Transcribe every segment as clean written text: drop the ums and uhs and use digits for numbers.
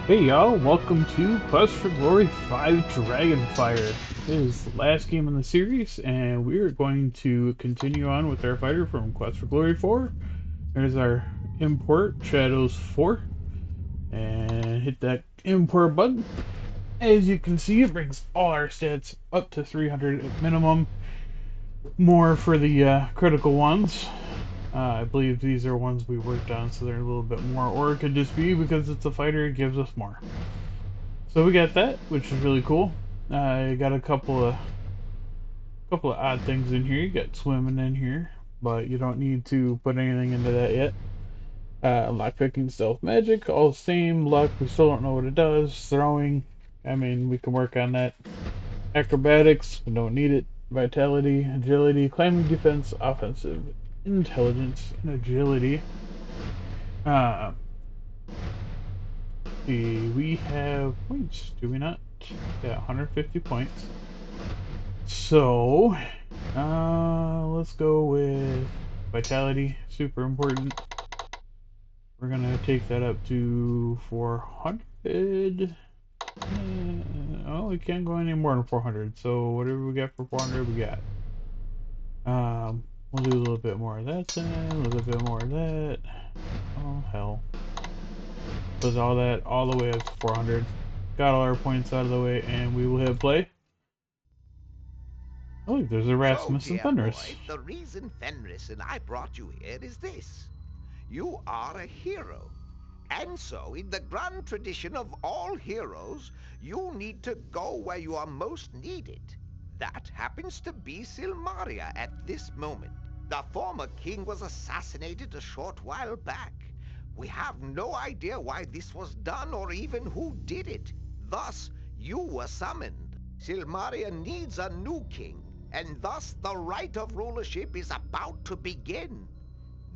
Hey y'all, welcome to Quest for Glory 5 Dragonfire. It is the last game in the series, and we are going to continue on with our fighter from Quest for Glory 4. There's our import, Shadows 4, and hit that import button. As you can see, it brings all our stats up to 300 at minimum, more for the critical ones. I believe these are ones we worked on, so they're a little bit more, or it could just be because it's a fighter, it gives us more. So we got that, which is really cool. I got a couple of odd things in here. You got swimming in here, but you don't need to put anything into that yet. Lockpicking, stealth, magic, all the same. Luck, we still don't know what it does. Throwing, I mean, we can work on that. Acrobatics, we don't need it. Vitality, agility, climbing, defense, offensive, intelligence, and agility. Uh, we have points, do we not? Yeah, 150 points. So, let's go with vitality, super important. We're gonna take that up to 400. Oh, we can't go any more than 400. So whatever we got for 400, we got. We'll do a little bit more of that then, a little bit more of that. Oh hell, was all that all the way up to 400. Got all our points out of the way, and we will hit play. Oh, look, there's So, Erasmus and dear Fenris. boy, the reason Fenris and I brought you here is this. You are a hero. And so, in the grand tradition of all heroes, you need to go where you are most needed. That happens to be Silmaria at this moment. The former king was assassinated a short while back. We have no idea why this was done or even who did it. Thus, you were summoned. Silmaria needs a new king, and thus the right of rulership is about to begin.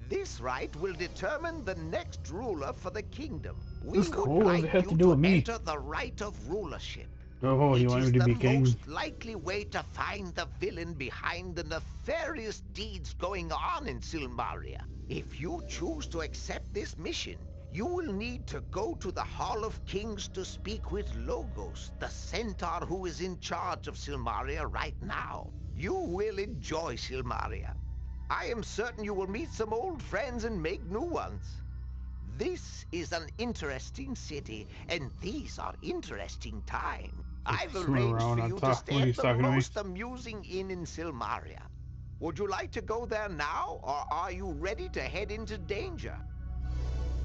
This right will determine the next ruler for the kingdom. This We is would cool. What does it like have to you do to with me? enter the right of rulership. Oh, you It want me is to the be king? most likely way to find the villain behind the nefarious deeds going on in Silmaria. If you choose to accept this mission, you will need to go to the Hall of Kings to speak with Logos, the centaur who is in charge of Silmaria right now. You will enjoy Silmaria. I am certain you will meet some old friends and make new ones. This is an interesting city, and these are interesting times. Just I've swimming arranged around for on you to top stay when at he's the talking to me. most amusing inn in Silmaria. Would you like to go there now, or are you ready to head into danger?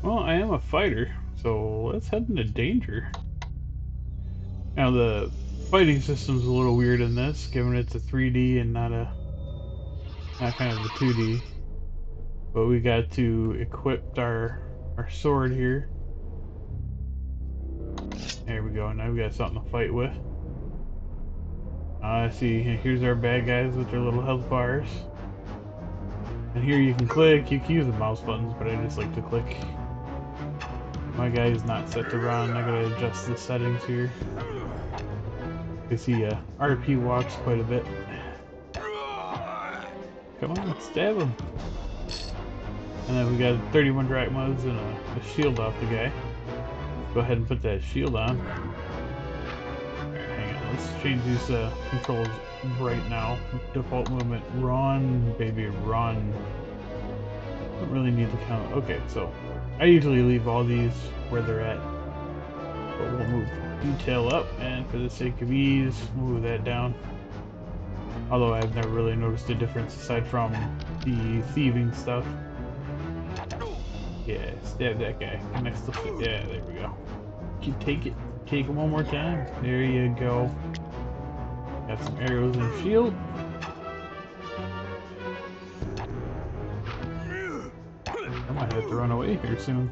Well, I am a fighter, so let's head into danger. Now the fighting system's a little weird in this, given it's a 3D and not kind of a 2D. But we got to equip our sword here. There we go. Now we got something to fight with. I see. Here's our bad guys with their little health bars. And here you can click. You can use the mouse buttons, but I just like to click. My guy is not set to run. I gotta adjust the settings here. Because he RP walks quite a bit. Come on, stab him. And then we got 31 drachmas and a shield off the guy. Go ahead and put that shield on. Alright, hang on. Let's change these controls right now. Default movement. Run, baby, run. Don't really need to count. Okay, so I usually leave all these where they're at. But we'll move detail up, and for the sake of ease, move that down. Although I've never really noticed a difference aside from the thieving stuff. Yeah, stab that guy. Next to yeah, there we go. You take it. Take it one more time. There you go. Got some arrows and shield. I might have to run away here soon.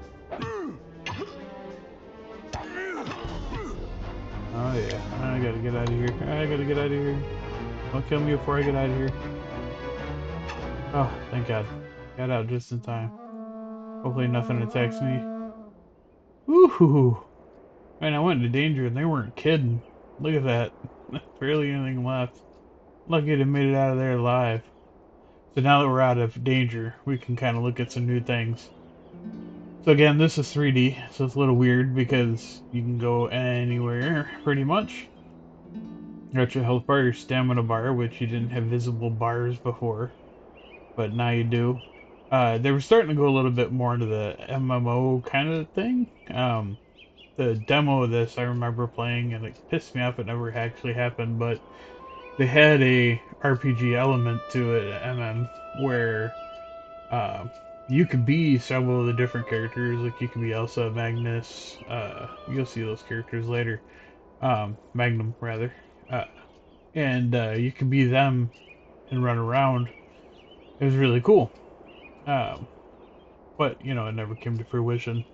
Oh yeah, I gotta get out of here. I gotta get out of here. Don't kill me before I get out of here. Oh, thank God. Got out just in time. Hopefully nothing attacks me. Woohoo! Man, I went into danger and they weren't kidding. Look at that. Barely anything left. Lucky they made it out of there alive. So now that we're out of danger, we can kind of look at some new things. So again, this is 3D, so it's a little weird because you can go anywhere pretty much. You got your health bar, your stamina bar, which you didn't have visible bars before, but now you do. They were starting to go a little bit more into the MMO kind of thing. The demo of this I remember playing, and it pissed me off it never actually happened, but they had a RPG element to it, MM, where uh, you could be several of the different characters. Like you could be Elsa, Magnus. You'll see those characters later. Magnum rather, and you could be them and run around. It was really cool. Um, but you know, it never came to fruition.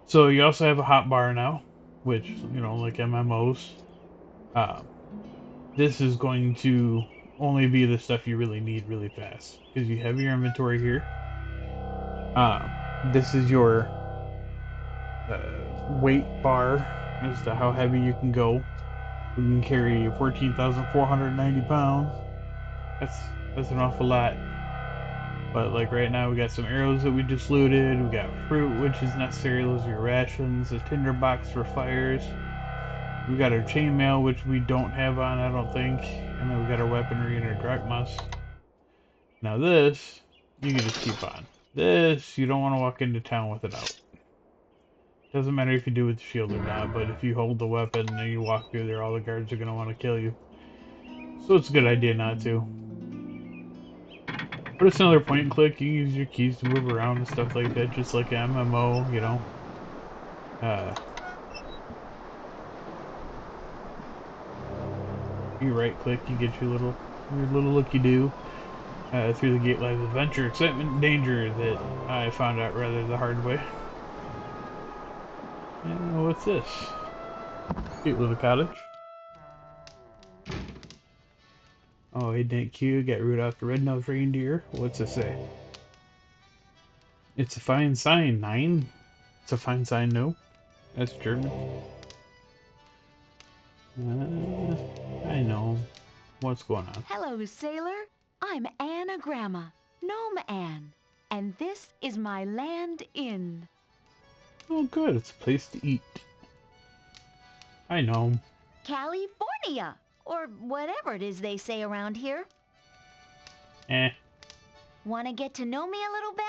So you also have a hotbar now, which you know, like MMOs. Um, this is going to only be the stuff you really need really fast because you have your inventory here. Um, this is your weight bar as to how heavy you can go. You can carry 14,490 pounds. That's that's an awful lot. But like right now, we got some arrows that we just looted. We got fruit, which is necessary. Those are your rations. A tinder box for fires. We got our chainmail, which we don't have on, I don't think. And then we got our weaponry and our drachmas. Now this, you can just keep on. This, you don't want to walk into town with it out. Doesn't matter if you do with the shield or not, but if you hold the weapon and you walk through there, all the guards are going to want to kill you. So it's a good idea not to. But it's another point and click. You use your keys to move around and stuff like that, just like an MMO, you know. Uh, you right click, you get your little looky do. Through the gate lies adventure, excitement, and danger that I found out rather the hard way. What's this? Cute little cottage. Oh, hey, ain't cute. Got Rudolph the Red-Nosed Reindeer. What's it say? It's a fine sign, 9. It's a fine sign, no. That's German. I know. What's going on? Hello, sailor. I'm Anagramma, Gnome Anne, and this is my land inn. Oh, good. It's a place to eat. I know. California, or whatever it is they say around here. Eh. Want to get to know me a little better?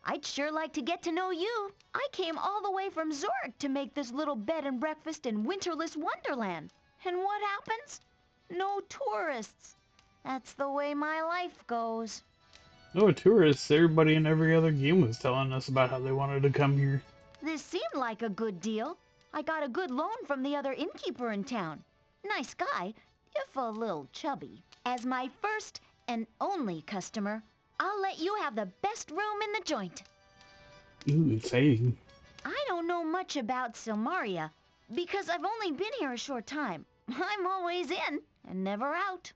I'd sure like to get to know you. I came all the way from Zurich to make this little bed and breakfast in winterless wonderland. And what happens? No tourists. That's the way my life goes. No tourists. Everybody in every other game was telling us about how they wanted to come here. This seemed like a good deal. I got a good loan from the other innkeeper in town. Nice guy, if a little chubby. As my first and only customer, I'll let you have the best room in the joint. Ooh, exciting. I don't know much about Silmaria, because I've only been here a short time. I'm always in and never out.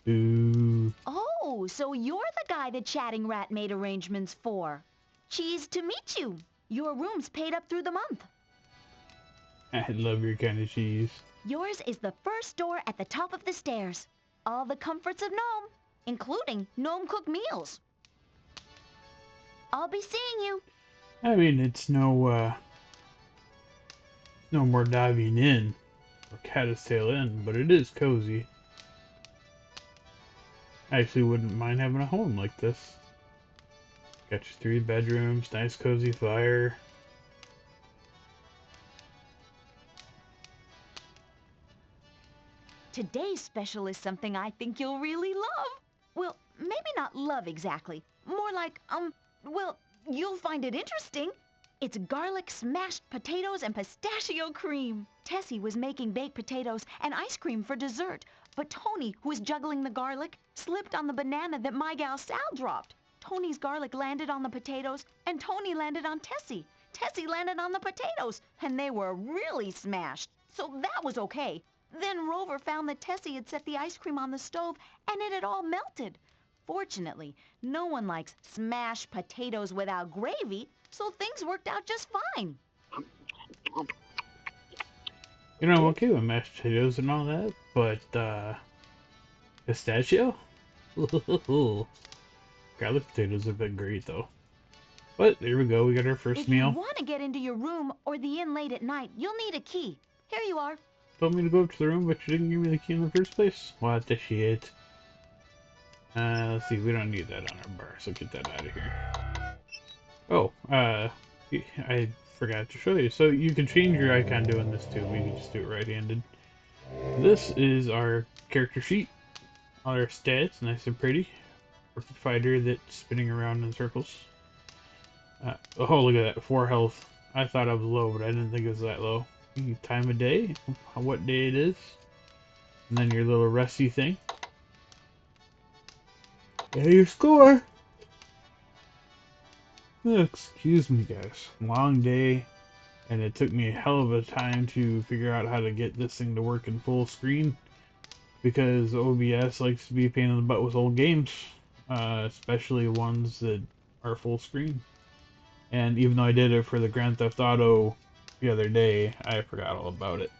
Ooh. Oh, so you're the guy the chatting rat made arrangements for. Cheese to meet you. Your room's paid up through the month. I love your kind of cheese. Yours is the first door at the top of the stairs. All the comforts of Gnome, including gnome-cooked meals. I'll be seeing you. I mean, it's no more diving in or caddis tail in, but it is cozy. I actually wouldn't mind having a home like this. Got your 3 bedrooms, nice cozy fire. Today's special is something I think you'll really love. Well, maybe not love exactly. More like, well, you'll find it interesting. It's garlic smashed potatoes and pistachio cream. Tessie was making baked potatoes and ice cream for dessert, but Tony, who was juggling the garlic, slipped on the banana that my gal Sal dropped. Tony's garlic landed on the potatoes, and Tony landed on Tessie. Tessie landed on the potatoes, and they were really smashed. So that was okay. Then Rover found that Tessie had set the ice cream on the stove, and it had all melted. Fortunately, no one likes smashed potatoes without gravy, so things worked out just fine. You know, I'm okay with mashed potatoes and all that, but, pistachio? Garlic potatoes have been great, though. But there we go, we got our first If you meal. want to get into your room or the inn late at night, you'll need a key. Here you are. Told me to go up to the room, but you didn't give me the key in the first place. What the shit? Let's see, we don't need that on our bar, so get that out of here. Oh, I forgot to show you. So you can change your icon doing this too. We can just do it right-handed. This is our character sheet. All our stats, nice and pretty. Our fighter that's spinning around in circles. Oh, look at that, 4 health. I thought I was low, but I didn't think it was that low. Time of day, what day it is, and then your little resty thing. And your score! Excuse me, guys. Long day, and it took me a hell of a time to figure out how to get this thing to work in full screen, because OBS likes to be a pain in the butt with old games, especially ones that are full screen. And even though I did it for the Grand Theft Auto the other day, I forgot all about it.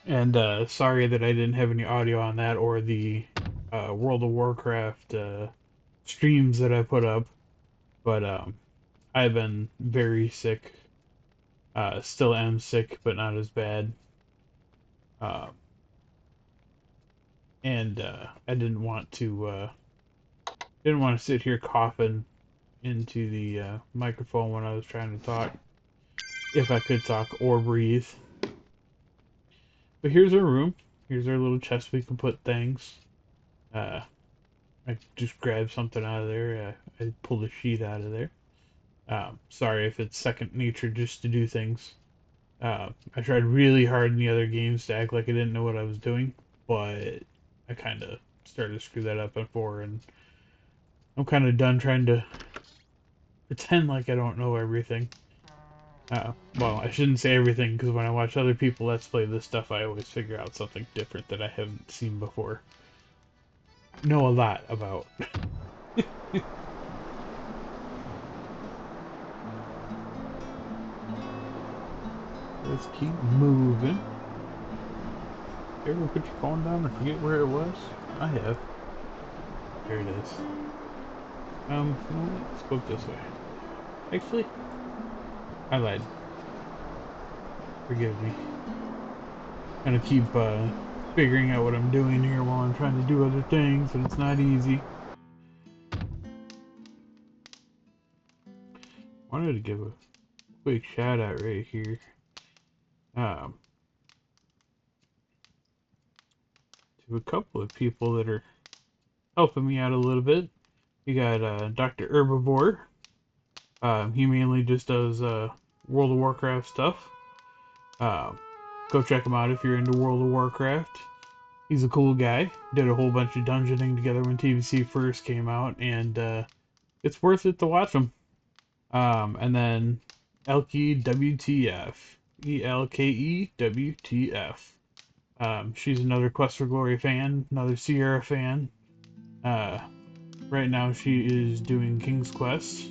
And sorry that I didn't have any audio on that or the World of Warcraft streams that I put up, but I've been very sick. Still am sick, but not as bad. Uh, and I didn't want to sit here coughing into the microphone when I was trying to talk, if I could talk or breathe. But here's our room. Here's our little chest we can put things. I just grabbed something out of there. I pulled a sheet out of there. Sorry if it's second nature just to do things. I tried really hard in the other games to act like I didn't know what I was doing, but I kind of started to screw that up before, and I'm kind of done trying to pretend like I don't know everything. Well, I shouldn't say everything, because when I watch other people let's play this stuff, I always figure out something different that I haven't seen before. Know a lot about. Let's keep moving. You ever put your phone down and forget where it was? I have. There it is. Let's go this way. Actually, I lied. Forgive me. I'm gonna keep figuring out what I'm doing here while I'm trying to do other things, and it's not easy. Wanted to give a quick shout out right here. Um, to a couple of people that are helping me out a little bit. You got Dr. Herbivore. He mainly just does World of Warcraft stuff. Go check him out if you're into World of Warcraft. He's a cool guy. Did a whole bunch of dungeoning together when TVC first came out, and it's worth it to watch him. And then Elke WTF. ELKE WTF. She's another Quest for Glory fan, another Sierra fan. Right now she is doing King's Quest,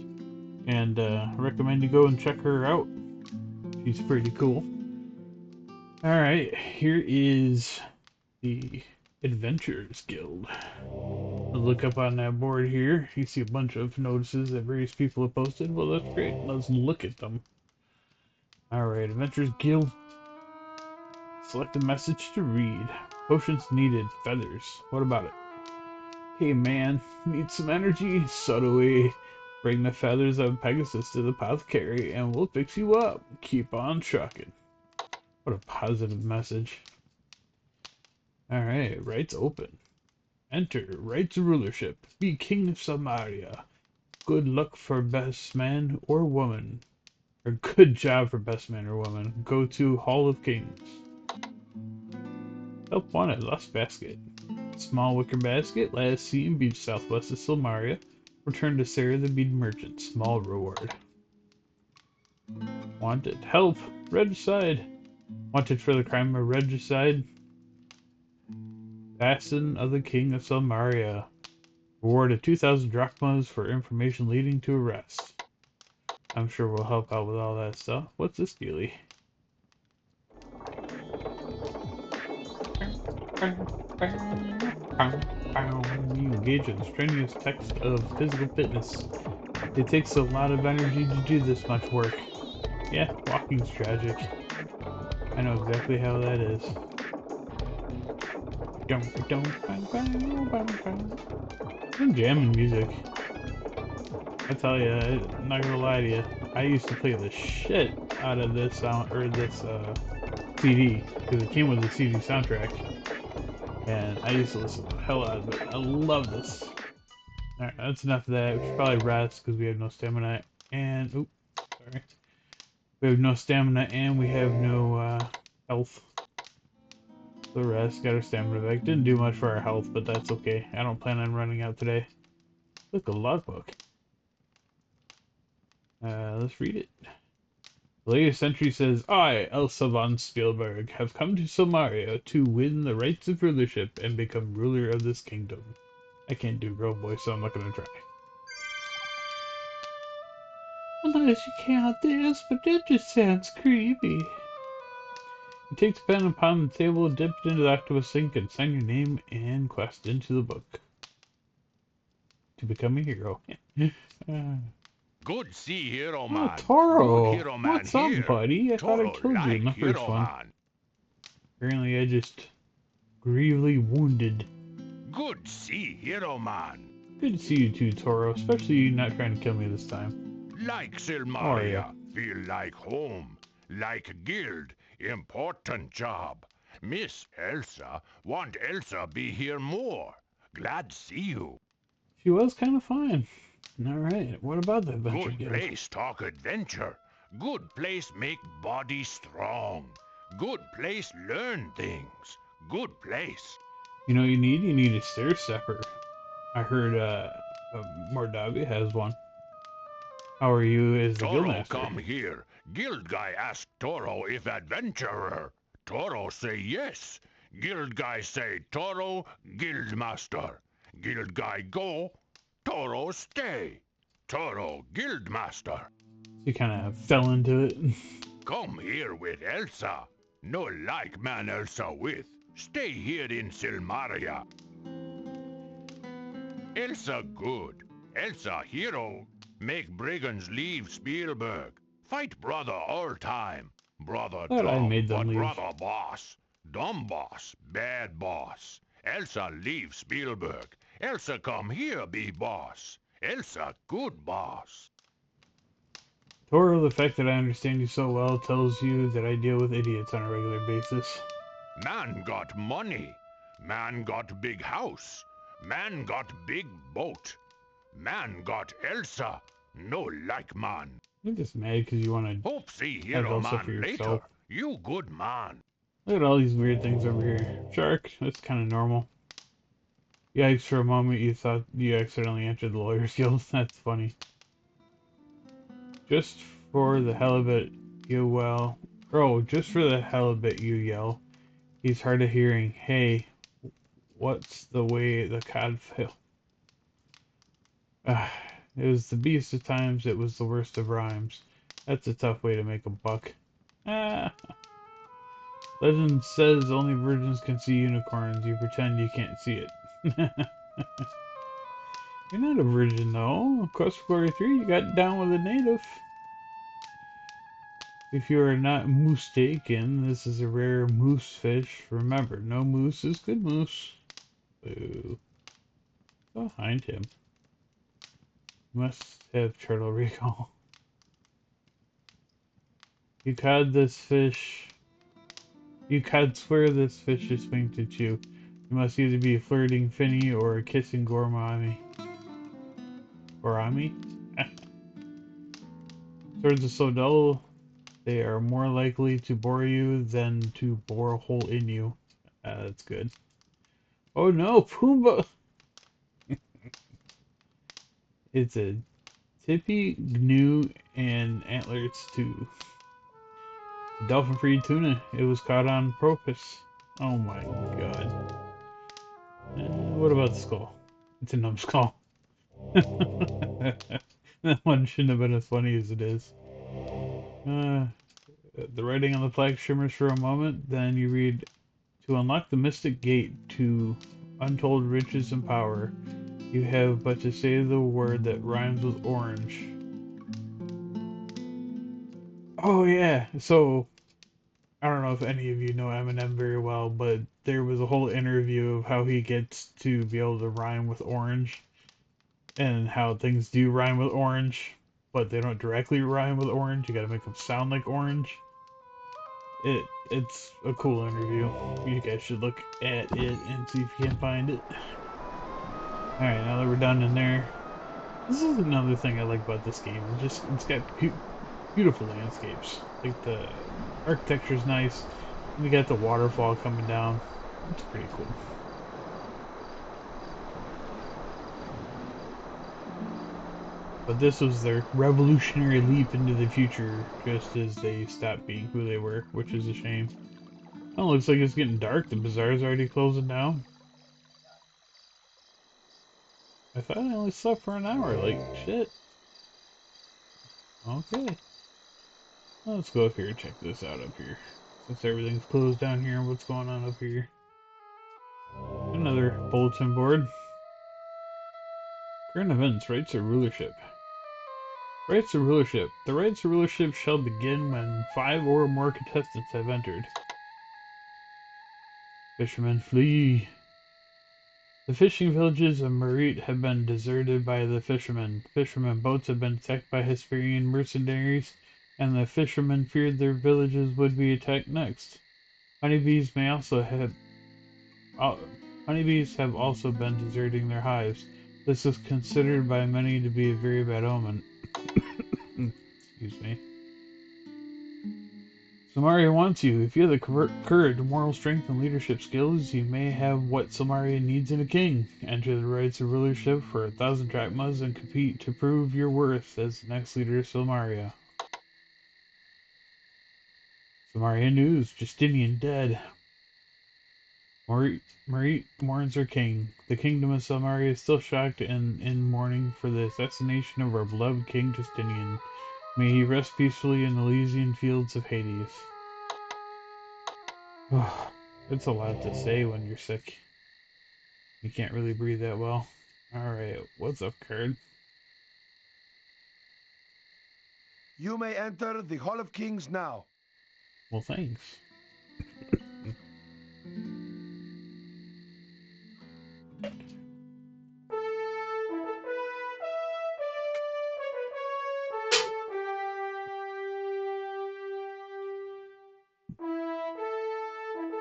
and I recommend you go and check her out. She's pretty cool. Alright, here is the Adventurers Guild. Look up on that board here. You see a bunch of notices that various people have posted. Well, that's great. Let's look at them. Alright, Adventurers Guild. Select a message to read. Potions needed. Feathers. What about it? Hey man, need some energy? So do we. Bring the feathers of Pegasus to the apothecary and we'll fix you up. Keep on trucking. What a positive message. Alright, rights open. Enter rights rulership. Be king of Silmaria. Good luck for best man or woman. Or good job for best man or woman. Go to Hall of Kings. Help wanted, lost basket. Small wicker basket, last seen beach southwest of Silmaria. Return to Sarah the Bead Merchant. Small reward. Wanted, help! Regicide! Wanted for the crime of regicide. Fasten of the King of Silmaria. Reward of 2,000 drachmas for information leading to arrest. I'm sure we'll help out with all that stuff. What's this dealie? You engage in the strenuous text of physical fitness. It takes a lot of energy to do this much work. Yeah, walking's tragic. I know exactly how that is. I'm jamming music. I tell you, I'm not gonna lie to you. I used to play the shit out of this sound or this CD because it came with the CD soundtrack, and I used to listen to the hell out of it. I love this. All right, that's enough of that. We should probably rest because we have no stamina and oop, sorry, we have no stamina and we have no health. The rest got our stamina back. Didn't do much for our health, but that's okay. I don't plan on running out today. Look, a logbook. Let's read it. The latest entry says, I, Elsa von Spielberg, have come to Silmaria to win the rights of rulership and become ruler of this kingdom. I can't do girl voice, so I'm not gonna try. Unless you can't this, but it just sounds creepy. You take the pen upon the table, dip it into the octopus ink, and sign your name and quest into the book. To become a hero. Good see hero Oh, man. Toro! Good hero man What's up, here. buddy? I thought I Toro killed you in the like first hero one. man. Apparently I just gravely wounded. Good see hero man. Good to see you too, Toro, especially you not trying to kill me this time. Like How are ya? Silmaria. Feel like home. Like guild. Important job. Miss Elsa. Want Elsa be here more. Glad see you. She was kind of fine. Alright, what about the Adventure Good Guild? place talk adventure. Good place make body strong. Good place learn things. Good place. You know what you need? You need a stair stepper. I heard Mordavi has one. How are you as the Toro guildmaster? come here. Guild guy ask Toro if adventurer. Toro say yes. Guild guy say Toro guildmaster. Guild guy go. Toro stay. Toro guildmaster. She kind of fell into it. Come here with Elsa. No like man Elsa with. Stay here in Silmaria. Elsa good. Elsa hero. Make brigands leave Spielberg. Fight brother all time. Brother Thought I dumb, made them but leave. brother boss. Dumb boss, bad boss. Elsa leave Spielberg. Elsa come here be boss. Elsa good boss. Toro, the fact that I understand you so well tells you that I deal with idiots on a regular basis. Man got money. Man got big house. Man got big boat. Man got Elsa. No like man. You're just mad because you want to Hope see have hero Elsa man for later. yourself. You good man. Look at all these weird things over here. Shark, that's kind of normal. Yikes, for a moment you thought you accidentally entered the Lawyers Guild. That's funny. Just for the hell of it, you well. Oh, just for the hell of it, you yell. He's hard of hearing. Hey, what's the way the cod fell? It was the beast of times, it was the worst of rhymes. That's a tough way to make a buck. Ah. Legend says only virgins can see unicorns. You pretend you can't see it. You're not a virgin, though. Quest for Glory 3, you got down with a native. If you are not mistaken, this is a rare moose fish. Remember, no moose is good moose. Boo. Behind him. Must have turtle recall. You cod this fish. You could swear this fish is winked at you. You must either be a flirting Finny or a kissing Gormami. Gorami? Swords are so dull, they are more likely to bore you than to bore a hole in you. That's good. Oh no, Pumbaa! It's a tippy, gnu, and antlers too. Dolphin-free tuna. It was caught on Propus. Oh my god. What about the skull? It's a numbskull. That one shouldn't have been as funny as it is. The writing on the flag shimmers for a moment, then you read, to unlock the mystic gate to untold riches and power. You have but to say the word that rhymes with orange. Oh yeah, so I don't know if any of you know Eminem very well, but there was a whole interview of how he gets to be able to rhyme with orange and how things do rhyme with orange, but they don't directly rhyme with orange. You gotta make them sound like orange. It's a cool interview. You guys should look at it and see if you can find it. Alright, now that we're done in there, this is another thing I like about this game. It's got beautiful landscapes. Like the architecture's nice. And we got the waterfall coming down. It's pretty cool. But this was their revolutionary leap into the future, just as they stopped being who they were, which is a shame. Oh, looks like it's getting dark. The bazaar's already closing down. I thought I only slept for an hour. Like, shit. Okay. Let's go up here and check this out up here. Since everything's closed down here, what's going on up here? Another bulletin board. Current events, rights of rulership. Rights of rulership. The rights of rulership shall begin when 5 or more contestants have entered. Fishermen flee. The fishing villages of Marit have been deserted by the fishermen. Fishermen boats have been attacked by Hesperian mercenaries, and the fishermen feared their villages would be attacked next. Honeybees may also have honeybees have also been deserting their hives. This is considered by many to be a very bad omen. Excuse me. Silmaria wants you. If you have the courage, moral strength, and leadership skills, you may have what Silmaria needs in a king. Enter the rights of rulership for 1,000 drachmas and compete to prove your worth as the next leader of Silmaria. Silmaria news: Justinian dead. Marit mourns her king. The kingdom of Silmaria is still shocked and in mourning for the assassination of our beloved King Justinian. May he rest peacefully in the Elysian fields of Hades. It's a lot to say when you're sick. You can't really breathe that well. Alright, what's up, Card? You may enter the Hall of Kings now. Well, thanks.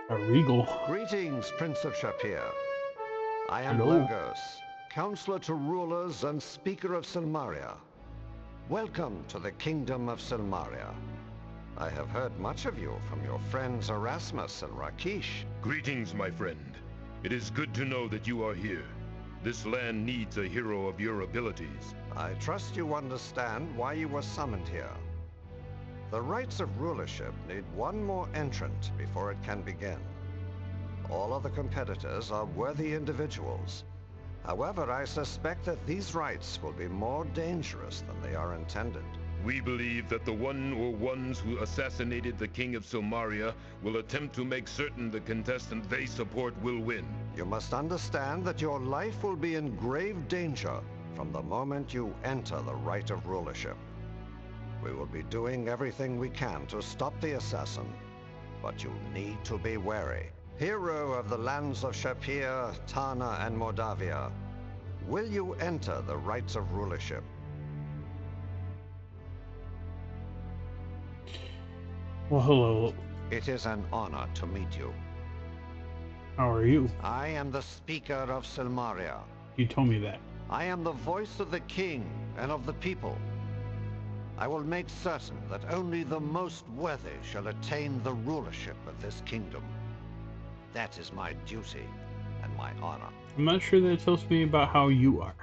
A regal. Greetings, Prince of Shapir. I am Hello. Logos, counselor to rulers and speaker of Silmaria. Welcome to the kingdom of Silmaria. I have heard much of you from your friends Erasmus and Rakish. Greetings, my friend. It is good to know that you are here. This land needs a hero of your abilities. I trust you understand why you were summoned here. The rights of rulership need one more entrant before it can begin. All other competitors are worthy individuals. However, I suspect that these rights will be more dangerous than they are intended. We believe that the one or ones who assassinated the King of Silmaria will attempt to make certain the contestant they support will win. You must understand that your life will be in grave danger from the moment you enter the right of rulership. We will be doing everything we can to stop the assassin, but you need to be wary. Hero of the lands of Shapir, Tana, and Mordavia, will you enter the rights of rulership? Well, hello. It is an honor to meet you. How are you? I am the Speaker of Silmaria. You told me that. I am the voice of the king and of the people. I will make certain that only the most worthy shall attain the rulership of this kingdom. That is my duty and my honor. I'm not sure that tells me about how you are.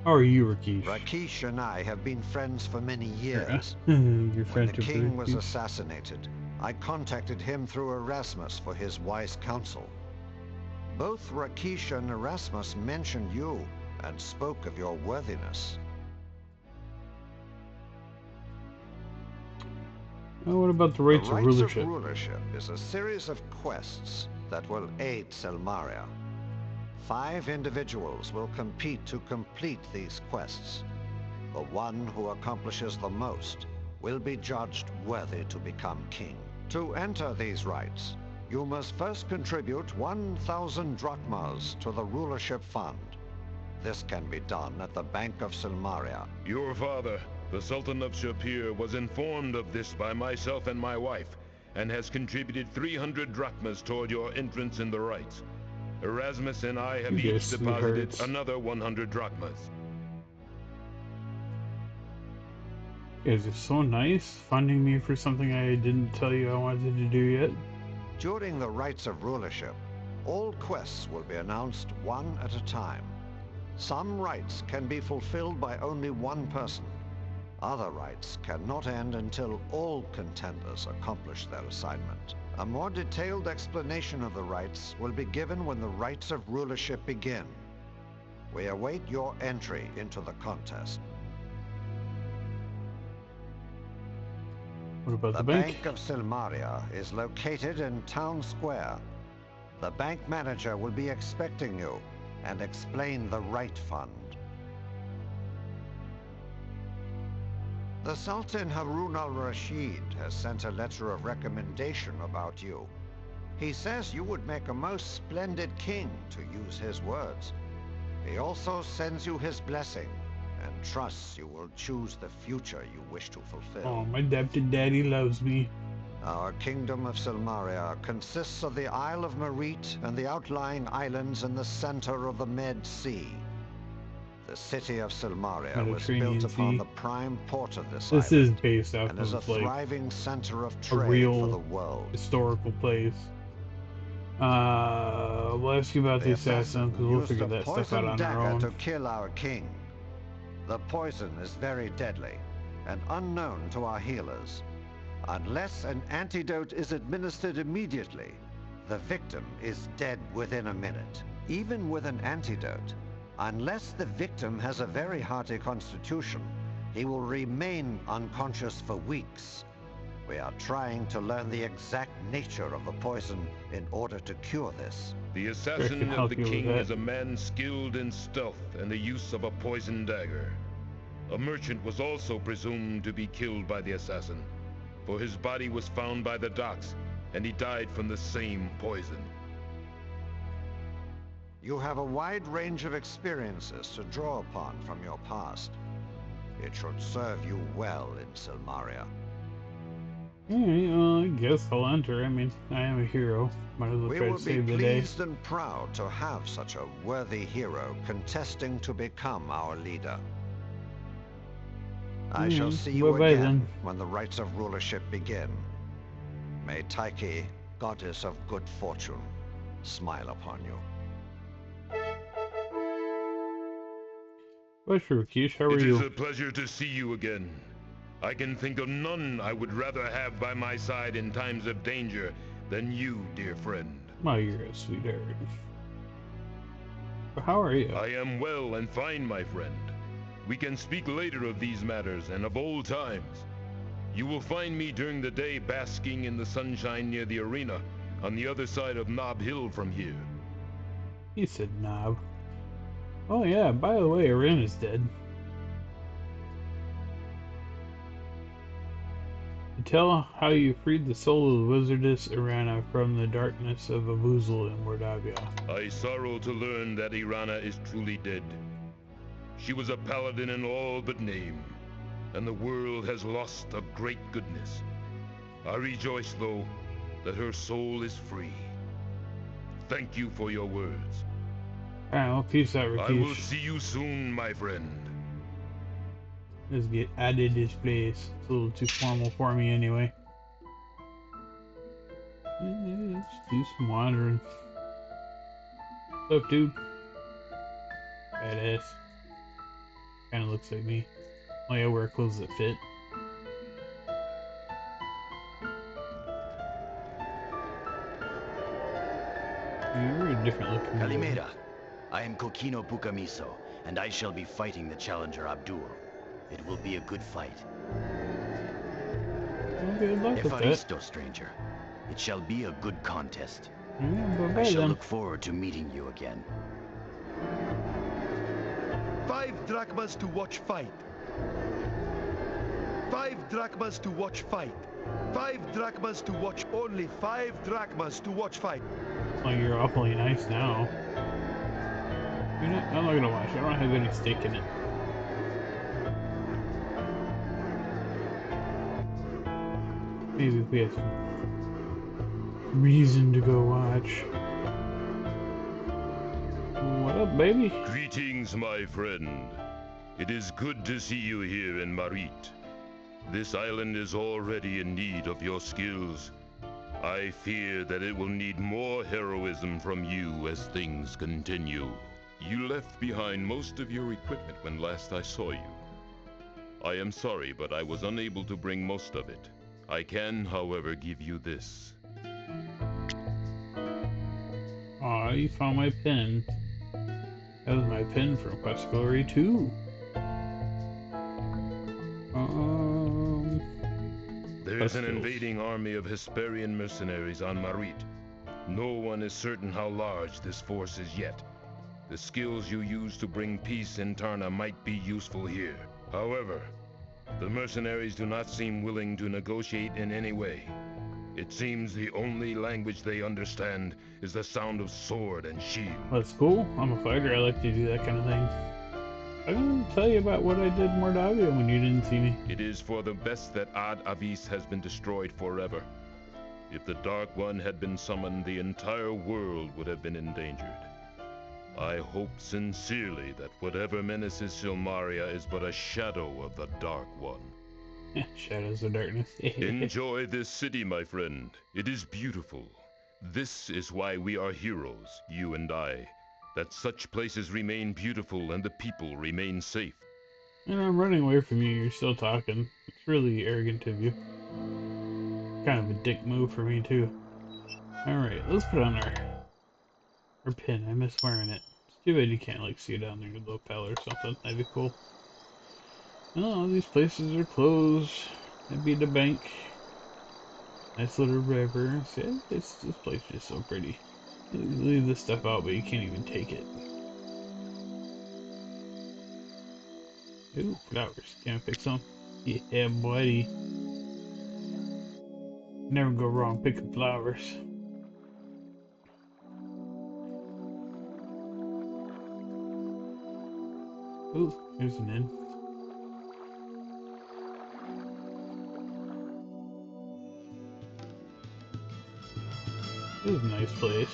How are you, Rakish? Rakish and I have been friends for many years. Your When friendship the king with was Rakish. assassinated, I contacted him through Erasmus for his wise counsel. Both Rakish and Erasmus mentioned you and spoke of your worthiness. Oh, what about the rights The of rights of rulership? rulership is a series of quests that will aid Silmaria. 5 individuals will compete to complete these quests. The one who accomplishes the most will be judged worthy to become king. To enter these rites, you must first contribute 1,000 drachmas to the rulership fund. This can be done at the Bank of Silmaria. Your father, the Sultan of Shapir, was informed of this by myself and my wife, and has contributed 300 drachmas toward your entrance in the rites. Erasmus and I have You each guys, deposited sweethearts. another 100 drachmas. You guys are so nice, funding me for something I didn't tell you I wanted to do yet. During the rites of rulership, all quests will be announced one at a time. Some rites can be fulfilled by only one person. Other rites cannot end until all contenders accomplish their assignment. A more detailed explanation of the rites will be given when the rites of rulership begin. We await your entry into the contest. What about The the bank? Bank of Silmaria is located in Town Square. The bank manager will be expecting you and explain the right fund. The Sultan Harun al-Rashid has sent a letter of recommendation about you. He says you would make a most splendid king, to use his words. He also sends you his blessing and trusts you will choose the future you wish to fulfill. Oh, my adopted daddy loves me. Our kingdom of Silmaria consists of the Isle of Merit and the outlying islands in the center of the Med Sea. The city of Silmaria was Mediterranean built upon Sea. the prime port of this This is island based off and is a of like thriving center of a trade real for the world. historical place. We'll ask you about the assassin because we'll used figure a that stuff out poison on our dagger own. to kill our king. The poison is very deadly and unknown to our healers. Unless an antidote is administered immediately, the victim is dead within a minute. Even with an antidote, unless the victim has a very hearty constitution, he will remain unconscious for weeks. We are trying to learn the exact nature of the poison in order to cure this. The can assassin of help the you with king that. is a man skilled in stealth and the use of a poison dagger. A merchant was also presumed to be killed by the assassin, for his body was found by the docks, and he died from the same poison. You have a wide range of experiences to draw upon from your past. It should serve you well in Silmaria. Alright, well, I guess I'll enter. I mean, I am a hero. Might as well We try will to be save the day. pleased and proud to have such a worthy hero contesting to become our leader. I shall see you bye-bye again then. when the rites of rulership begin. May Tyche, goddess of good fortune, smile upon you. Bye, Shrukish. How are It is you? a pleasure to see you again. I can think of none I would rather have by my side in times of danger than you, dear friend. Oh, you're a sweetheart. But how are you? I am well and fine, my friend. We can speak later of these matters and of old times. You will find me during the day basking in the sunshine near the arena, on the other side of Knob Hill from here. He said knob. Oh yeah, by the way, Ren is dead. Tell how you freed the soul of the wizardess Irana from the darkness of Avuzal in Mordavia. I sorrow to learn that Irana is truly dead. She was a paladin in all but name, and the world has lost a great goodness. I rejoice, though, that her soul is free. Thank you for your words. Alright, well, peace out, I will Rakesh. see you soon, my friend. Let's get out of this place. It's a little too formal for me anyway. Let's do some wandering. What's up, dude? Badass. Kinda looks like me. Oh yeah, wear clothes that fit. Yeah, we're a different looking dude. Kalimera. I am Kokino Pukamiso, and I shall be fighting the challenger Abdul. It will be a good fight. Well, good luck with that. Efaristo, stranger. It shall be a good contest. Yeah, I bye-bye shall then. look forward to meeting you again. 5 drachmas to watch fight. 5 drachmas to watch fight. 5 drachmas to watch. Only 5 drachmas to watch fight. Oh, you're awfully nice now. I'm not gonna watch. I don't have any stake in it. Maybe if we have some reason to go watch. What up, baby? Greetings, my friend. It is good to see you here in Marit. This island is already in need of your skills. I fear that it will need more heroism from you as things continue. You left behind most of your equipment when last I saw you. I am sorry, but I was unable to bring most of it. I can, however, give you this. Aw, you found my pin. That was my pin from Quest Glory 2. There's an invading army of Hesperian mercenaries on Marit. No one is certain how large this force is yet. The skills you use to bring peace in Tarna might be useful here. However, the mercenaries do not seem willing to negotiate in any way. It seems the only language they understand is the sound of sword and shield. That's cool. I'm a fighter. I like to do that kind of thing. I didn't tell you about what I did in Mordavia when you didn't see me. It is for the best that Ad Avis has been destroyed forever. If the Dark One had been summoned, the entire world would have been endangered. I hope sincerely that whatever menaces Silmaria is but a shadow of the Dark One. Shadows of darkness. Enjoy this city, my friend. It is beautiful. This is why we are heroes, you and I. That such places remain beautiful and the people remain safe. And I'm running away from you. You're still talking. It's really arrogant of you. Kind of a dick move for me, too. Alright, let's put on our pin. I miss wearing it. It's too bad you can't, like, see it down there in the lapel or something. That'd be cool. Oh, these places are closed. That'd be the bank. Nice little river. See, this place is just so pretty. You leave this stuff out, but you can't even take it. Ooh, flowers. Can I pick some? Yeah, buddy. Never go wrong picking flowers. Ooh, here's an inn. This is a nice place.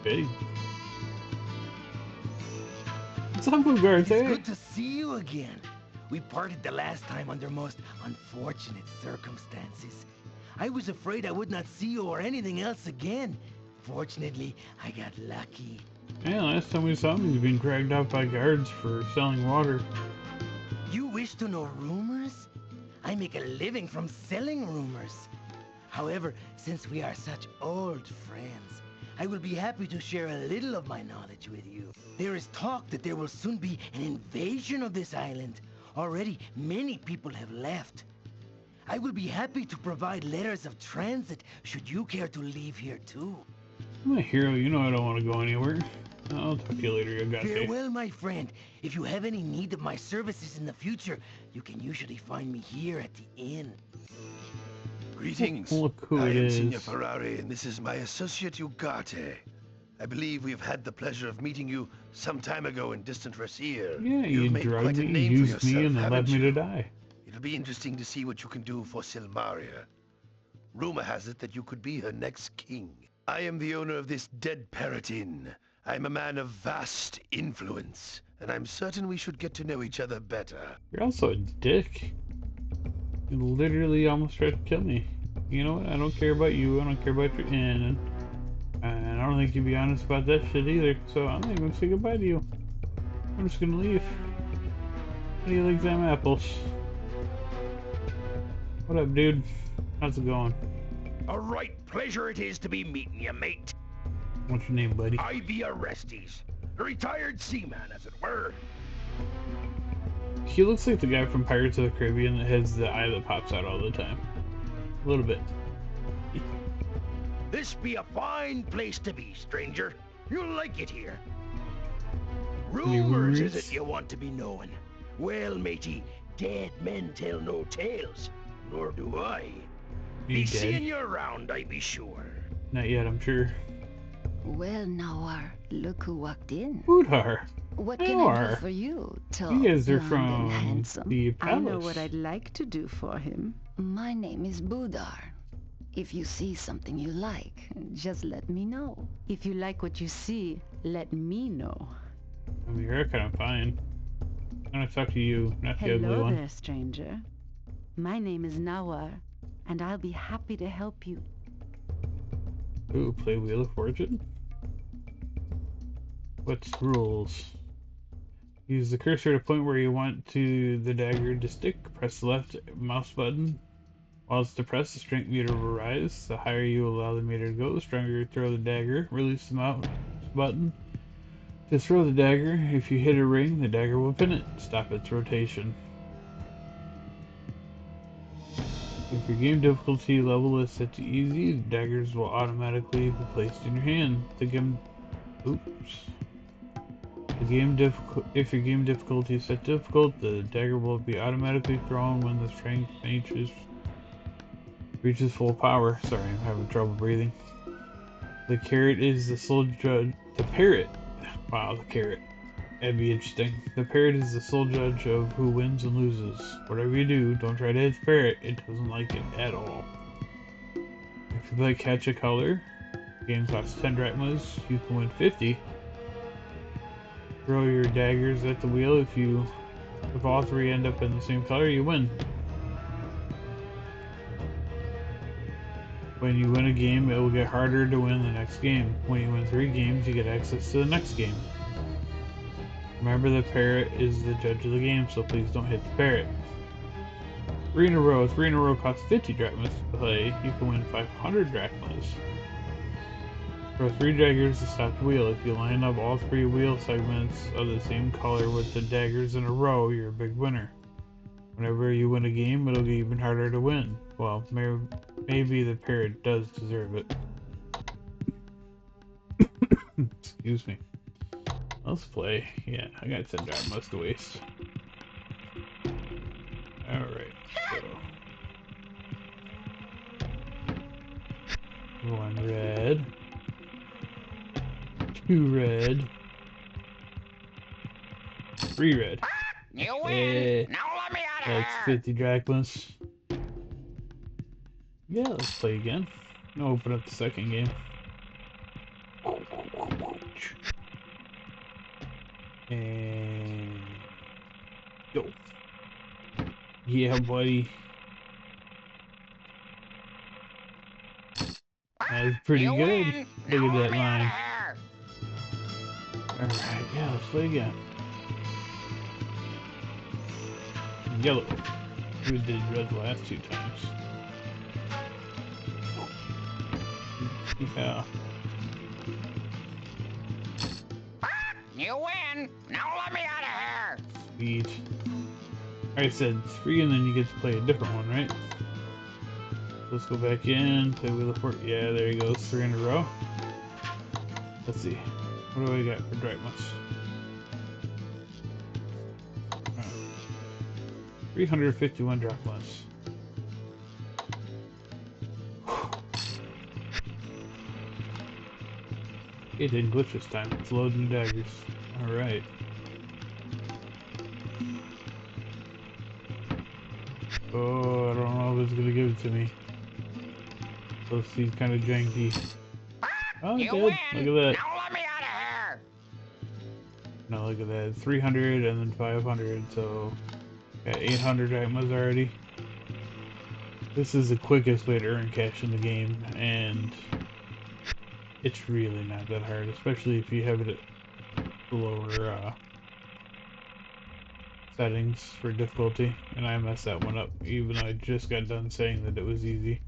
Big. What's up, Bugarte? It's good to see you again. We parted the last time under most unfortunate circumstances. I was afraid I would not see you or anything else again. Fortunately, I got lucky. Yeah, last time we saw him, he's been dragged out by guards for selling water. You wish to know rumors? I make a living from selling rumors. However, since we are such old friends, I will be happy to share a little of my knowledge with you. There is talk that there will soon be an invasion of this island. Already, many people have left. I will be happy to provide letters of transit should you care to leave here too. I'm a hero, you know I don't want to go anywhere. I'll talk to you later, Yogate. Farewell, my friend. If you have any need of my services in the future, you can usually find me here at the inn. Greetings. Look who I it am is. Signor Ferrari, and this is my associate Ugarte. I believe we've had the pleasure of meeting you some time ago in distant Rasir. Yeah, you You've made drugged quite a me, name for used me, yourself, and then haven't left me you? to die. It'll be interesting to see what you can do for Silmaria. Rumor has it that you could be her next king. I am the owner of this Dead Parrot Inn. I'm a man of vast influence, and I'm certain we should get to know each other better. You're also a dick. You literally almost tried to kill me. You know what? I don't care about you. I don't care about your inn. And I don't think you'd be honest about that shit either. So I'm not even gonna say goodbye to you. I'm just gonna leave. How do you like them apples? What up, dude? How's it going? A right pleasure it is to be meeting you, mate. What's your name, buddy? I be Orestes, a retired seaman, as it were. He looks like the guy from Pirates of the Caribbean that has the eye that pops out all the time. A little bit. This be a fine place to be, stranger. You'll like it here. Any Rumors is it you want to be knowing? Well, matey, dead men tell no tales. Nor do I. Be You seeing dead? you around, I be sure. Not yet, I'm sure. Well, Nawar, look who walked in. Udar. What can I do Nawar. for you, tall, You guys are blonde, and from handsome? the I know what palace. I'd like to do for him. My name is Budar. If you see something you like, just let me know. If you like what you see, let me know. I mean, you're kind of fine. I'm gonna talk to you, not the ugly Hello one. there, stranger. My name is Nawar, and I'll be happy to help you. Ooh, play Wheel of Fortune? What's rules? Use the cursor to point where you want to the dagger to stick. Press the left mouse button. While it's depressed, the strength meter will rise. The higher you allow the meter to go, the stronger you throw the dagger. Release the mouse button to throw the dagger. If you hit a ring, the dagger will pin it. Stop its rotation. If your game difficulty level is set to easy, the daggers will automatically be placed in your hand. If your game difficulty is set difficult, the dagger will be automatically thrown when the strength reaches full power. Sorry, I'm having trouble breathing. The carrot is the sole judge. The parrot. Wow, the carrot. That'd be interesting. The parrot is the sole judge of who wins and loses. Whatever you do, don't try to hit the parrot. It doesn't like it at all. If you play Catch a Color, the game costs 10 drachmas. You can win 50. Throw your daggers at the wheel. If all three end up in the same color, you win. When you win a game, it will get harder to win the next game. When you win 3 games, you get access to the next game. Remember, the parrot is the judge of the game, so please don't hit the parrot. 3 in a row. 3 in a row costs 50 drachmas to play. You can win 500 drachmas. Throw 3 daggers to stop the wheel. If you line up all 3 wheel segments of the same color with the daggers in a row, you're a big winner. Whenever you win a game, it'll get even harder to win. Well, maybe the parrot does deserve it. Excuse me. Let's play. Yeah, I got 10 drachmas to waste. Alright, so... 1 red. 2 red. 3 red. You win! Now let me out of That's here! 50 drachmas. Yeah, let's play again. I'll open up the second game. And... go. Yeah, buddy. That was pretty You good. win. Look Now at let that me out of line. here! Alright, yeah, let's play again. Yellow. We did red the last 2 times. Yeah. You win! Now let me out of here! Sweet. I said 3 and then you get to play a different one, right? Let's go back in, play Wheel of Fortune. Yeah, there he goes, 3 in a row. Let's see. What do I got for drachmas? 351 drachmas. It didn't glitch this time. It's loading daggers. Alright. Oh, I don't know if it's gonna give it to me. Those seem kind of janky. Oh, it You did. win! Look at that. Now let me out of here! No, look at that. 300 and then 500, so got 800 drachmas already. This is the quickest way to earn cash in the game, and it's really not that hard, especially if you have it at the lower settings for difficulty. And I messed that one up, even though I just got done saying that it was easy.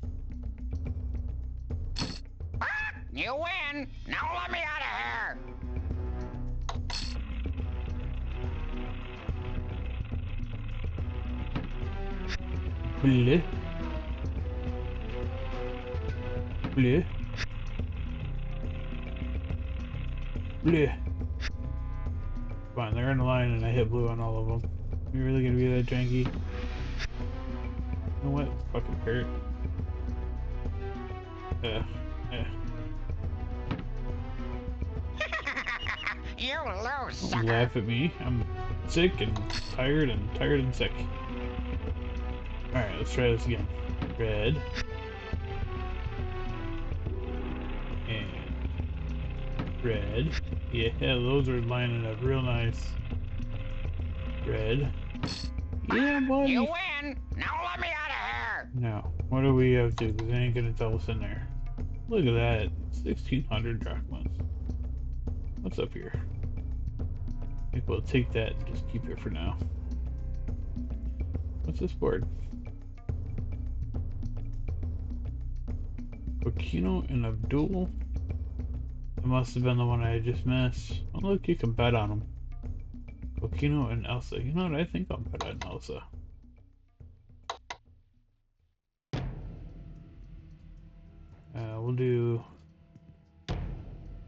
You win! Now let me out of here! Bleh. Bleh. Bleh. Come on, they're in the line and I hit blue on all of them. You really gonna be that janky? You know what? Fucking parrot. Yeah. You lose, Don't sucker. laugh at me. I'm sick and tired and sick. Alright, let's try this again. Red. And red. Yeah, those are lining up real nice. Red. Yeah, buddy. You win. Now let me out of here. Now, what do we have to? Because they ain't gonna tell us in there. Look at that. 1,600 drachmas. What's up here? I think we'll take that and just keep it for now. What's this board? Kokino and Abdul? That must have been the one I just missed. Oh, look, you can bet on them. Kokino and Elsa. You know what? I think I'll bet on Elsa.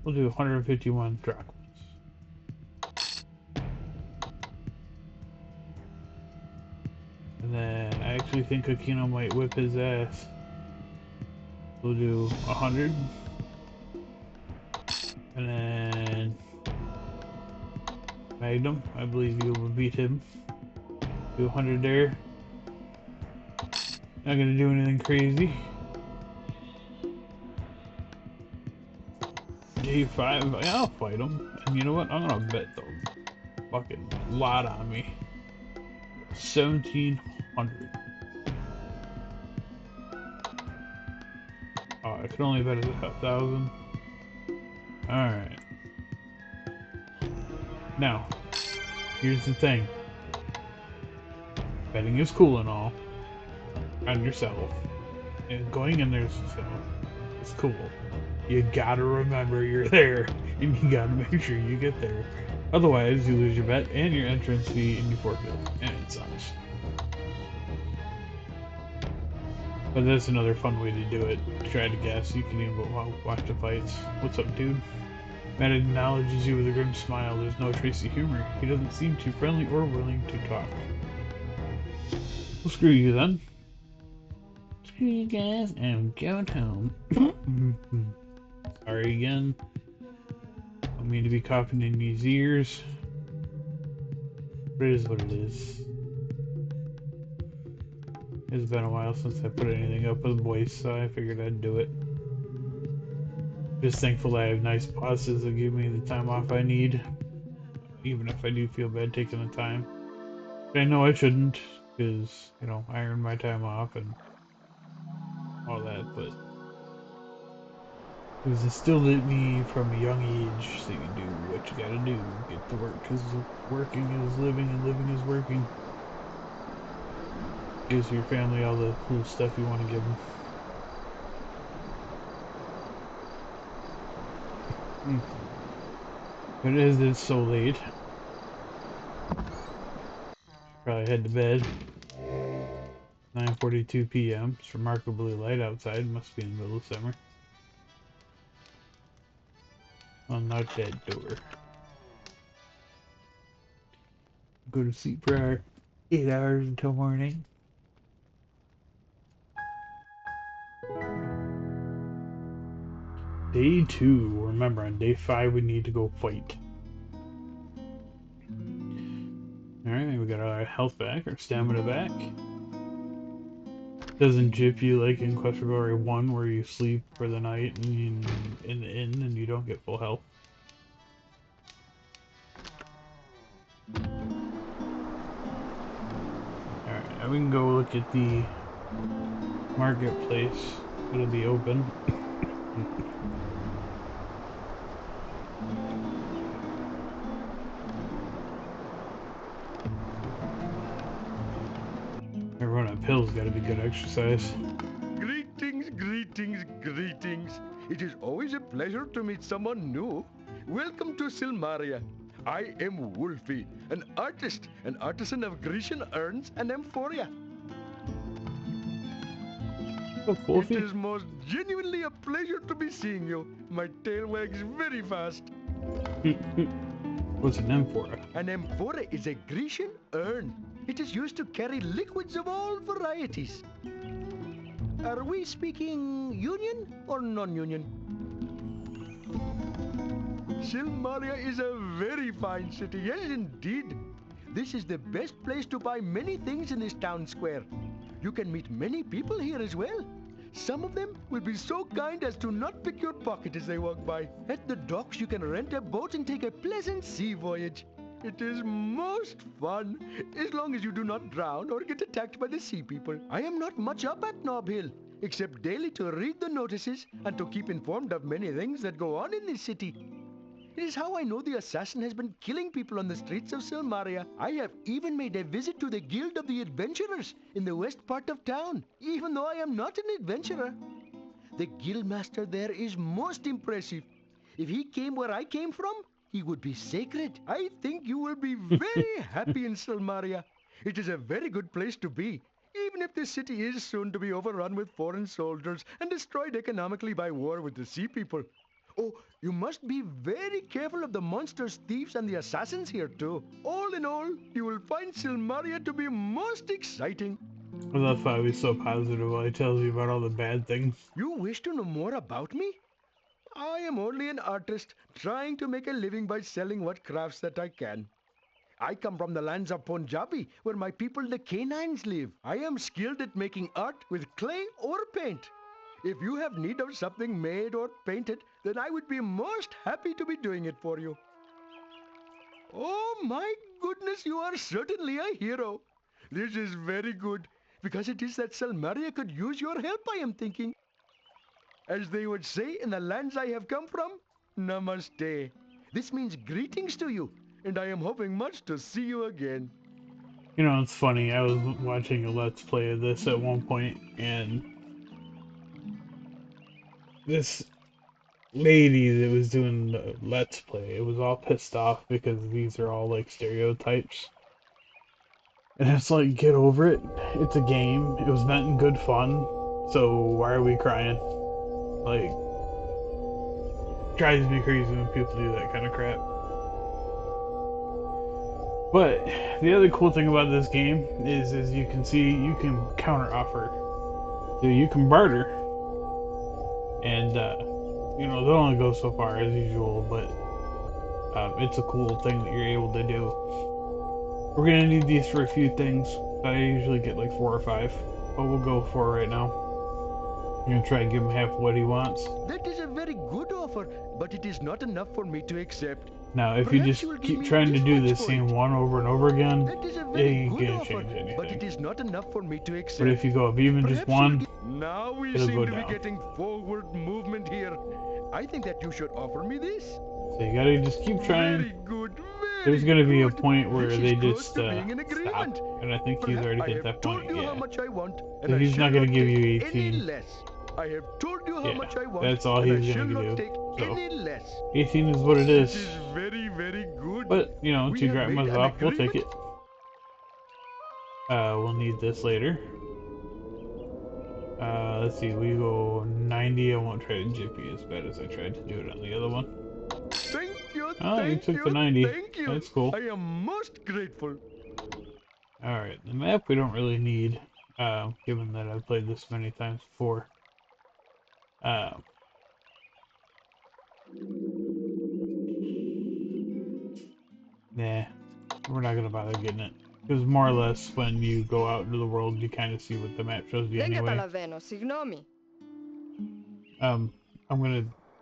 We'll do 151 drachmas. And then I actually think Kokino might whip his ass. We'll do 100. And then Magnum, I believe you will beat him. Do 100 there. Not gonna do anything crazy. J5, I'll fight him. And you know what? I'm gonna bet the fucking lot on me. 1,700. Oh, I could only bet it 1,000. Alright. Now, here's the thing. Betting is cool and all. On yourself. And going in there is cool. You gotta remember you're there. And you gotta make sure you get there. Otherwise, you lose your bet and your entrance fee and you forfeit. And it sucks. But that's another fun way to do it. Try to guess. You can even go watch the fights. What's up, dude? Matt acknowledges you with a grim smile. There's no trace of humor. He doesn't seem too friendly or willing to talk. Well, screw you then. Screw you guys, I'm going home. Sorry again. Don't mean to be coughing in these ears. But it is what it is. It's been a while since I put anything up with voice, so I figured I'd do it. Just thankful I have nice bosses that give me the time off I need. Even if I do feel bad taking the time. But I know I shouldn't, because, you know, I earned my time off and all that, but it was instilled in me from a young age, so you do what you gotta do. Get to work, because working is living and living is working. Gives your family all the cool stuff you want to give them. But as it's so late, probably head to bed. 9:42 p.m. It's remarkably light outside. Must be in the middle of summer. Unlock that door. Go to sleep for our 8 hours until morning. Day 2. Remember, on day 5 we need to go fight. Alright, we got our health back, our stamina back. Doesn't jip you like in Quest for Glory 1 where you sleep for the night and you, in the inn and you don't get full health. Alright, now we can go look at the marketplace. It'll be open. Everyone on pills gotta be good exercise. Greetings, greetings, greetings. It is always a pleasure to meet someone new. Welcome to Silmaria. I am Wolfie, an artist, an artisan of Grecian urns and amphoria. Oh, Wolfie. It is most genuinely a pleasure to be seeing you. My tail wags very fast. What's an amphora? An amphora is a Grecian urn. It is used to carry liquids of all varieties. Are we speaking union or non-union? Silmaria is a very fine city, yes indeed. This is the best place to buy many things in this town square. You can meet many people here as well. Some of them will be so kind as to not pick your pocket as they walk by. At the docks, you can rent a boat and take a pleasant sea voyage. It is most fun, as long as you do not drown or get attacked by the sea people. I am not much up at Nob Hill, except daily to read the notices and to keep informed of many things that go on in this city. It is how I know the assassin has been killing people on the streets of Silmaria. I have even made a visit to the Guild of the Adventurers in the west part of town, even though I am not an adventurer. The guildmaster there is most impressive. If he came where I came from, he would be sacred. I think you will be very happy in Silmaria. It is a very good place to be, even if the city is soon to be overrun with foreign soldiers and destroyed economically by war with the sea people. Oh, you must be very careful of the monsters, thieves, and the assassins here too. All in all, you will find Silmaria to be most exciting. Well, that's why he's so positive while he tells you about all the bad things. You wish to know more about me? I am only an artist trying to make a living by selling what crafts that I can. I come from the lands of Punjabi, where my people the Canines live. I am skilled at making art with clay or paint. If you have need of something made or painted, then I would be most happy to be doing it for you. Oh my goodness, you are certainly a hero. This is very good, because it is that Silmaria could use your help, I am thinking. As they would say in the lands I have come from, Namaste. This means greetings to you, and I am hoping much to see you again. You know, it's funny, I was watching a Let's Play of this at one point, and this lady that was doing the Let's Play, it was all pissed off because these are all like stereotypes. And it's like, get over it. It's a game. It was meant in good fun. So why are we crying? Like, drives me crazy when people do that kind of crap. But the other cool thing about this game is, as you can see, you can counter offer. So you can barter. And, you know, they'll only go so far as usual, but it's a cool thing that you're able to do. We're gonna need these for a few things. I usually get like 4 or 5, but we'll go for it right now. I'm gonna try and give him half what he wants. That is a very good offer, but it is not enough for me to accept. Now, if you just keep trying to do the same one over and over again, it ain't gonna change anything. But it is not enough for me to accept. But if you go up even just one, now we it'll seem go to down. be getting forward movement here. I think that you should offer me this. So you gotta just keep trying. Very good. There's gonna be a point where This they is close just to being an stop, agreement. and I think he's already I hit have that told point. you Yeah. how much I want, and So I he's shall not gonna give take you any 18. less. I have told you how Yeah, much I want, that's all and I he's shall gonna not do. take So any less. 18 is what it is. This is very, very good. But you know, We 2 have drachmas made an off, we'll take agreement. it. We'll need this later. Let's see, we go 90. I won't try to jippy as bad as I tried to do it on the other one. Thank you, Oh, you thank took you, the 90. thank you. That's cool. I am most grateful. Alright, the map we don't really need, given that I've played this many times before. Nah, we're not gonna bother getting it. Because more or less, when you go out into the world, you kind of see what the map shows you anyway. I'm gonna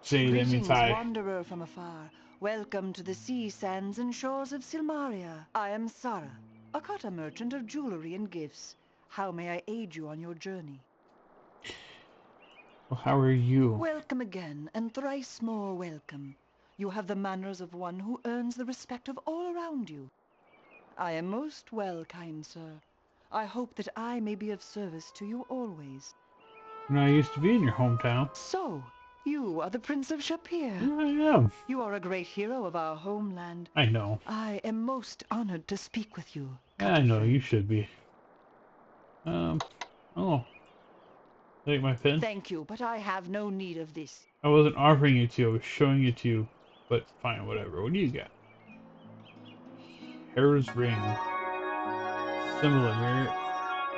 say that means Greetings, hi. wanderer from afar. Welcome to the sea sands and shores of Silmaria. I am Sarah, a cutter merchant of jewelry and gifts. How may I aid you on your journey? Well, how are you? Welcome again, and thrice more welcome. You have the manners of one who earns the respect of all around you. I am most well, kind sir. I hope that I may be of service to you always. You know, I used to be in your hometown. So, you are the Prince of Shapir. Yeah, I am. You are a great hero of our homeland. I know. I am most honored to speak with you. Yeah, I know, you should be. Oh. Take my pen? Thank you, but I have no need of this. I wasn't offering it to you, I was showing it to you. But fine, whatever. What do you got? Hera's ring. Symbol of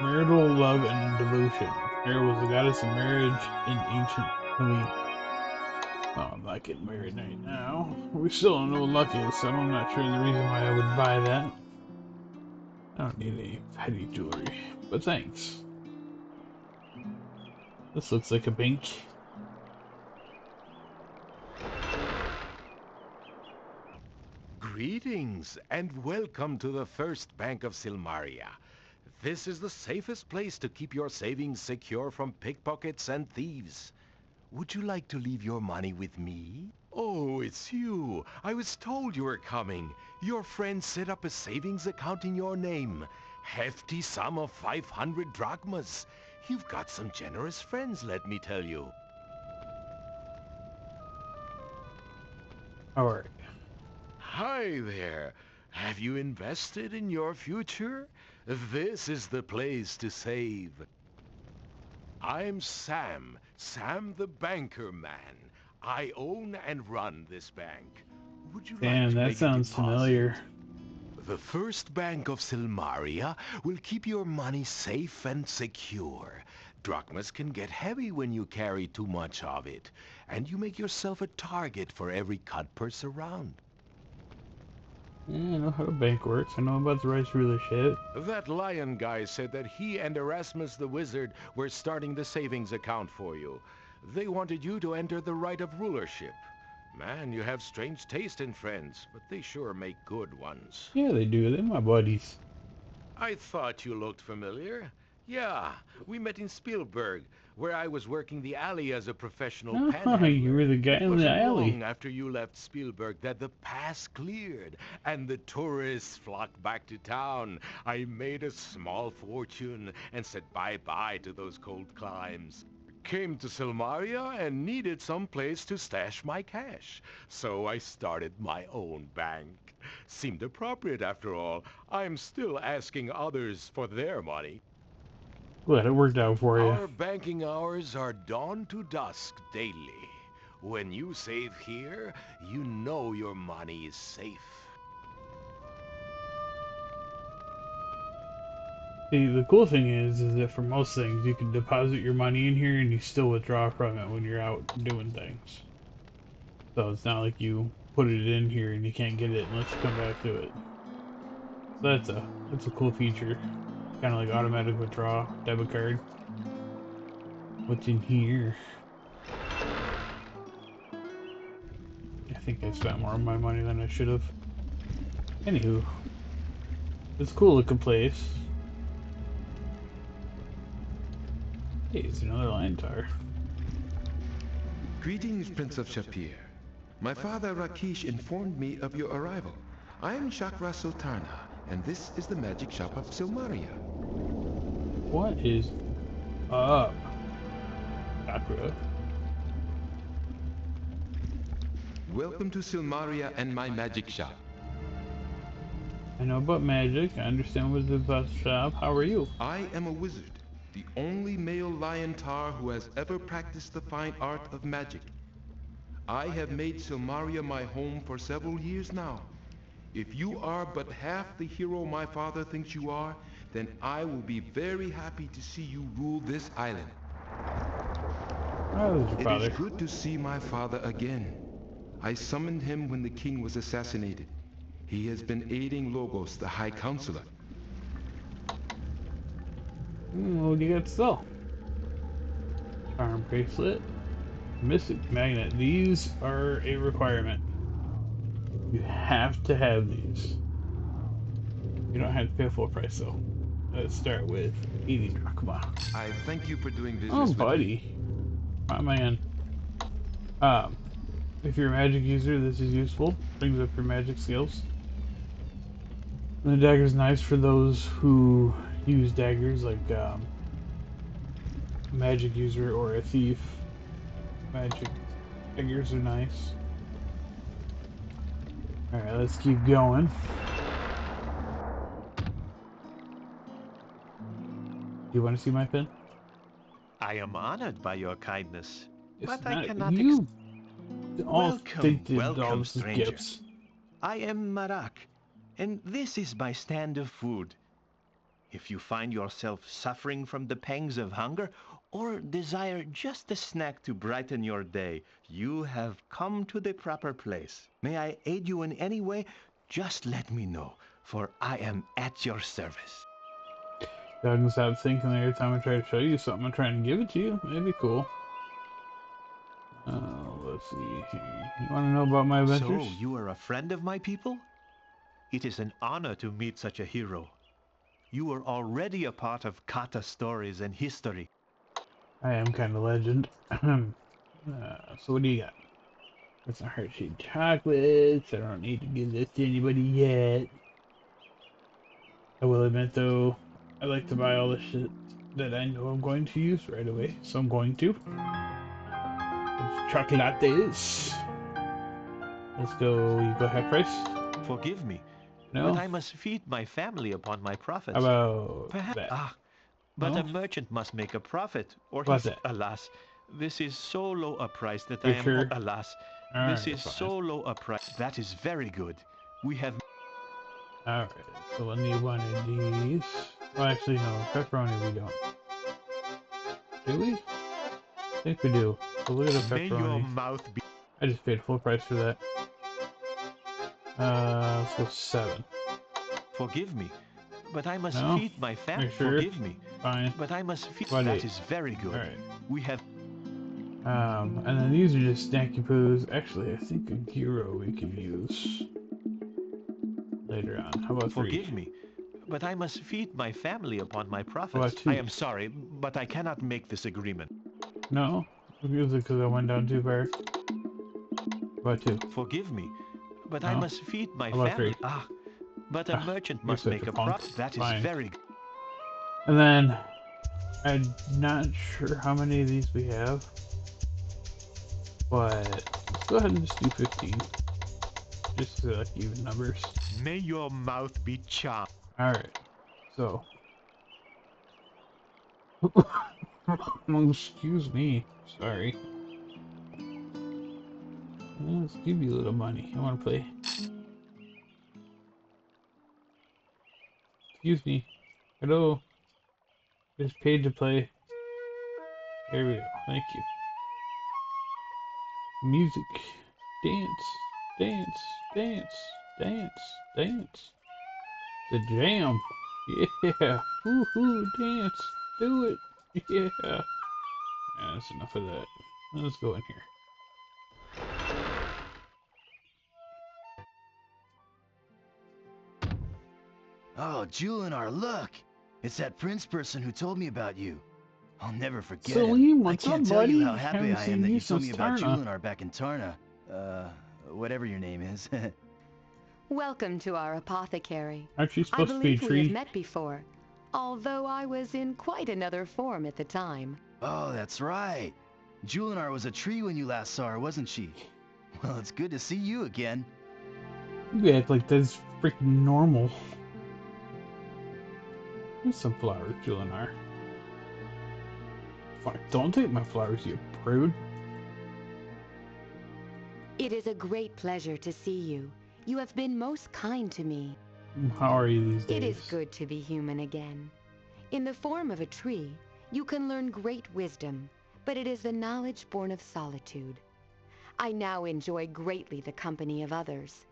marital love and devotion. Hera was the goddess of marriage in ancient Helene. Oh, I'm not getting married right now. We still don't know what luck is, so I'm not sure the reason why I would buy that. I don't need any petty jewelry, but thanks. This looks like a bank. Greetings, and welcome to the First Bank of Silmaria. This is the safest place to keep your savings secure from pickpockets and thieves. Would you like to leave your money with me? Oh, it's you. I was told you were coming. Your friend set up a savings account in your name. Hefty sum of 500 drachmas. You've got some generous friends, let me tell you. Alright. Hi there. Have you invested in your future? This is the place to save. I'm Sam the banker man. I own and run this bank. Would you Damn, like to that make sounds a deposit? familiar. The First Bank of Silmaria will keep your money safe and secure. Drachmas can get heavy when you carry too much of it, and you make yourself a target for every cut purse around. Yeah, I know how the bank works. I know about the rights ruler shit. That lion guy said that he and Erasmus the wizard were starting the savings account for you. They wanted you to enter the right of rulership. Man, you have strange taste in friends, but they sure make good ones. Yeah, they do. They're my buddies. I thought you looked familiar. Yeah, we met in Spielberg, where I was working the alley as a professional Oh, panhandler. you were the guy It in the wasn't alley. long after you left Spielberg that the pass cleared, and the tourists flocked back to town. I made a small fortune and said bye-bye to those cold climes. Came to Silmaria and needed some place to stash my cash. So I started my own bank. Seemed appropriate after all. I'm still asking others for their money. Glad it worked out for you. Our banking hours are dawn to dusk daily. When you save here, you know your money is safe. See, the cool thing is that for most things, you can deposit your money in here and you still withdraw from it when you're out doing things. So it's not like you put it in here and you can't get it unless you come back to it. So that's a cool feature. Kind of like automatic withdraw, debit card. What's in here? I think I spent more of my money than I should have. Anywho, it's a cool looking place. Hey, it's another lion tower. Greetings, Prince of Shapir. My father Rakesh informed me of your arrival. I am Chakra Sultana, and this is the magic shop of Silmaria. What is up, Chakra? Welcome to Silmaria and my magic shop. I know about magic. I understand what's about the shop. How are you? I am a wizard, the only male lion tar who has ever practiced the fine art of magic. I have made Silmaria my home for several years now. If you are but half the hero my father thinks you are, then I will be very happy to see you rule this island. Oh, your father. It is good to see my father again. I summoned him when the king was assassinated. He has been aiding Logos, the High Counselor. What do you got still? Charm bracelet. Mystic magnet. These are a requirement. You have to have these. You don't have to pay full price though. Let's start with 80 drachma. I thank you for doing business Oh, with buddy. My man. If you're a magic user, this is useful. Brings up your magic skills. And the dagger's nice for those who use daggers, like a magic user or a thief. Magic daggers are nice. Alright, let's keep going. Do you want to see my pin? I am honored by your kindness, It's but not, I cannot you all Welcome, think that all welcome, this is stranger. gifts. I am Marak, and this is my stand of food. If you find yourself suffering from the pangs of hunger, or desire just a snack to brighten your day, you have come to the proper place. May I aid you in any way? Just let me know, for I am at your service. I can stop thinking every time I try to show you something, I'm trying to give it to you. That'd be cool. Let's see here. You want to know about my adventures? So, you are a friend of my people? It is an honor to meet such a hero. You are already a part of Kata stories and history. I am kind of legend. So what do you got? Got some Hershey chocolates. I don't need to give this to anybody yet. I will admit though, I like to buy all the shit that I know I'm going to use right away, so I'm going to. Chocolates. Let's go. You go half price. Forgive me, No. but I must feed my family upon my profits. How about Perhaps, that? But No? a merchant must make a profit, or What's he... that? Alas, this is so low a price that You I am... sure? Alas, Alright, this is fine. so low a price. That is very good. We have... Alright, so we'll need one of these. Well, actually, no. Pepperoni we don't. Do we? I think we do. So look at the May your pepperoni. mouth be... I just paid full price for that. Let's go 7. Forgive me, but I must No? feed my family. You sure? Forgive me, Fine. but I must feed... What That is- is very good. Alright. We have... And then these are just snacky poos. Actually, I think a gyro we can use later on. How about 3? Forgive me, but I must feed my family upon my about profits. 2? I am sorry, but I cannot make this agreement. No? Usually because I went down too far. About 2? Forgive me, but I No? must feed my How about family. 3? But a merchant you're must such make a a punk. profit. That is Fine. very good. And then, I'm not sure how many of these we have, but let's go ahead and just do 15. Just to like even numbers. May your mouth be charmed. Alright, so. Excuse me, sorry. Let's give you a little money. I want to play. Excuse me. Hello. Just paid to play. There we go. Thank you. Music. Dance. Dance. Dance. Dance. Dance. The jam. Yeah. Woohoo. Dance. Do it. Yeah. That's enough of that. Let's go in here. Oh, Julinar, look! It's that prince person who told me about you. I'll never forget Salim, him. what's I can't up, tell you buddy? how happy Haven't I seen am that you you told me since about Tarna. Julinar back in Tarna. Whatever your name is. Welcome to our apothecary. Aren't you I supposed to be a believe we tree? have met before, although I was in quite another form at the time. Oh, that's right. Julinar was a tree when you last saw her, wasn't she? Well, it's good to see you again. You act like that's freaking normal. Here's some flowers, Julinar. Fine, don't take my flowers, you prude. It is a great pleasure to see you. You have been most kind to me. How are you these days? It is good to be human again. In the form of a tree, you can learn great wisdom, but it is the knowledge born of solitude. I now enjoy greatly the company of others.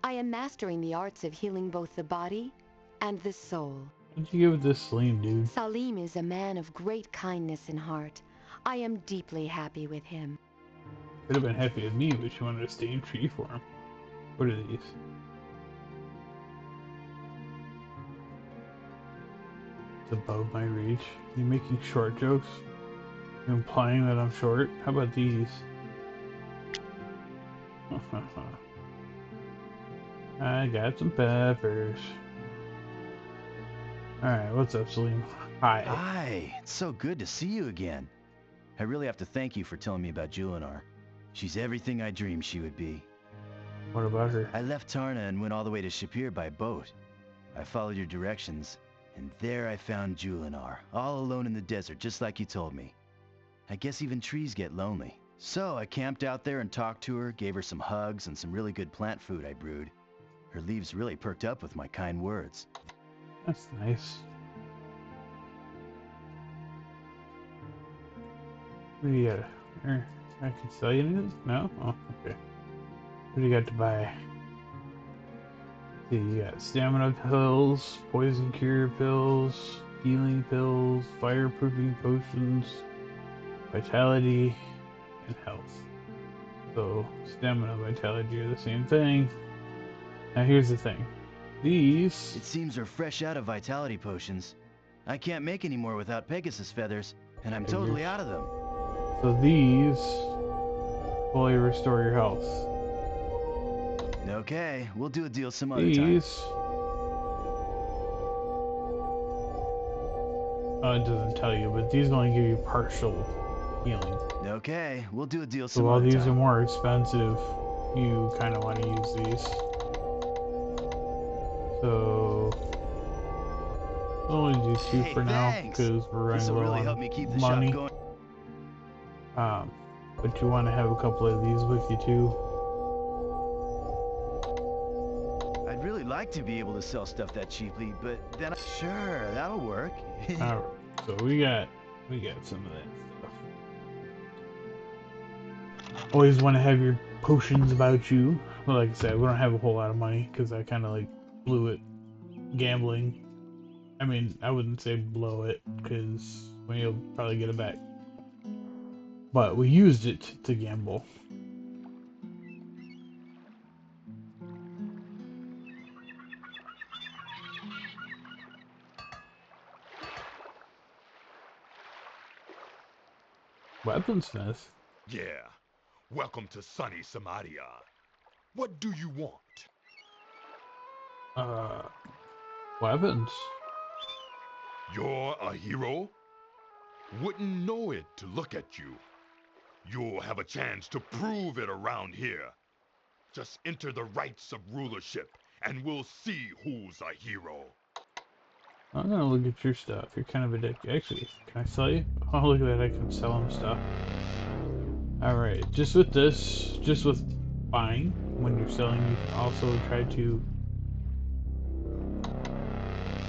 I am mastering the arts of healing both the body and the soul. What'd you give this Salim, dude? Salim is a man of great kindness and heart. I am deeply happy with him. Could have been happy with me, but she wanted to stay in tree for him. What are these? It's above my reach. You're making short jokes? You're implying that I'm short? How about these? I got some peppers. Alright, what's up, Salim? Hi. Hi, it's so good to see you again. I really have to thank you for telling me about Julinar. She's everything I dreamed she would be. What about her? I left Tarna and went all the way to Shapir by boat. I followed your directions, and there I found Julinar, all alone in the desert, just like you told me. I guess even trees get lonely. So I camped out there and talked to her, gave her some hugs and some really good plant food I brewed. Her leaves really perked up with my kind words. That's nice. What do you got? Here, I can sell you this? No? Oh, okay. What do you got to buy? See, you got stamina pills, poison cure pills, healing pills, fireproofing potions, vitality, and health. So, stamina and vitality are the same thing. Now here's the thing. These... It seems we're fresh out of vitality potions. I can't make any more without Pegasus feathers, and I'm totally out of them. So these fully restore your health. Okay, we'll do a deal some other time. These... Oh, it doesn't tell you, but these only give you partial healing. Okay, we'll do a deal So some while other these time. are more expensive, you kind of want to use these. So I'll only do 2 for now because we're running low really on help me keep the money. shop going. But you want to have a couple of these with you too. I'd really like to be able to sell stuff that cheaply, but then sure, that'll work. Alright, so we got some of that stuff. Always want to have your potions about you. Well, like I said, we don't have a whole lot of money because I kind of like blew it gambling. I mean, I wouldn't say blow it because you'll probably get it back. But we used it to gamble. Weaponsmith? Yeah. Welcome to sunny Silmaria. What do you want? Weapons. You're a hero? Wouldn't know it to look at you. You'll have a chance to prove it around here. Just enter the rites of rulership, and we'll see who's a hero. I'm gonna look at your stuff. You're kind of a dick. Actually, can I sell you? Oh, look at that. I can sell him stuff. Alright, just with this, just with buying, when you're selling, you can also try to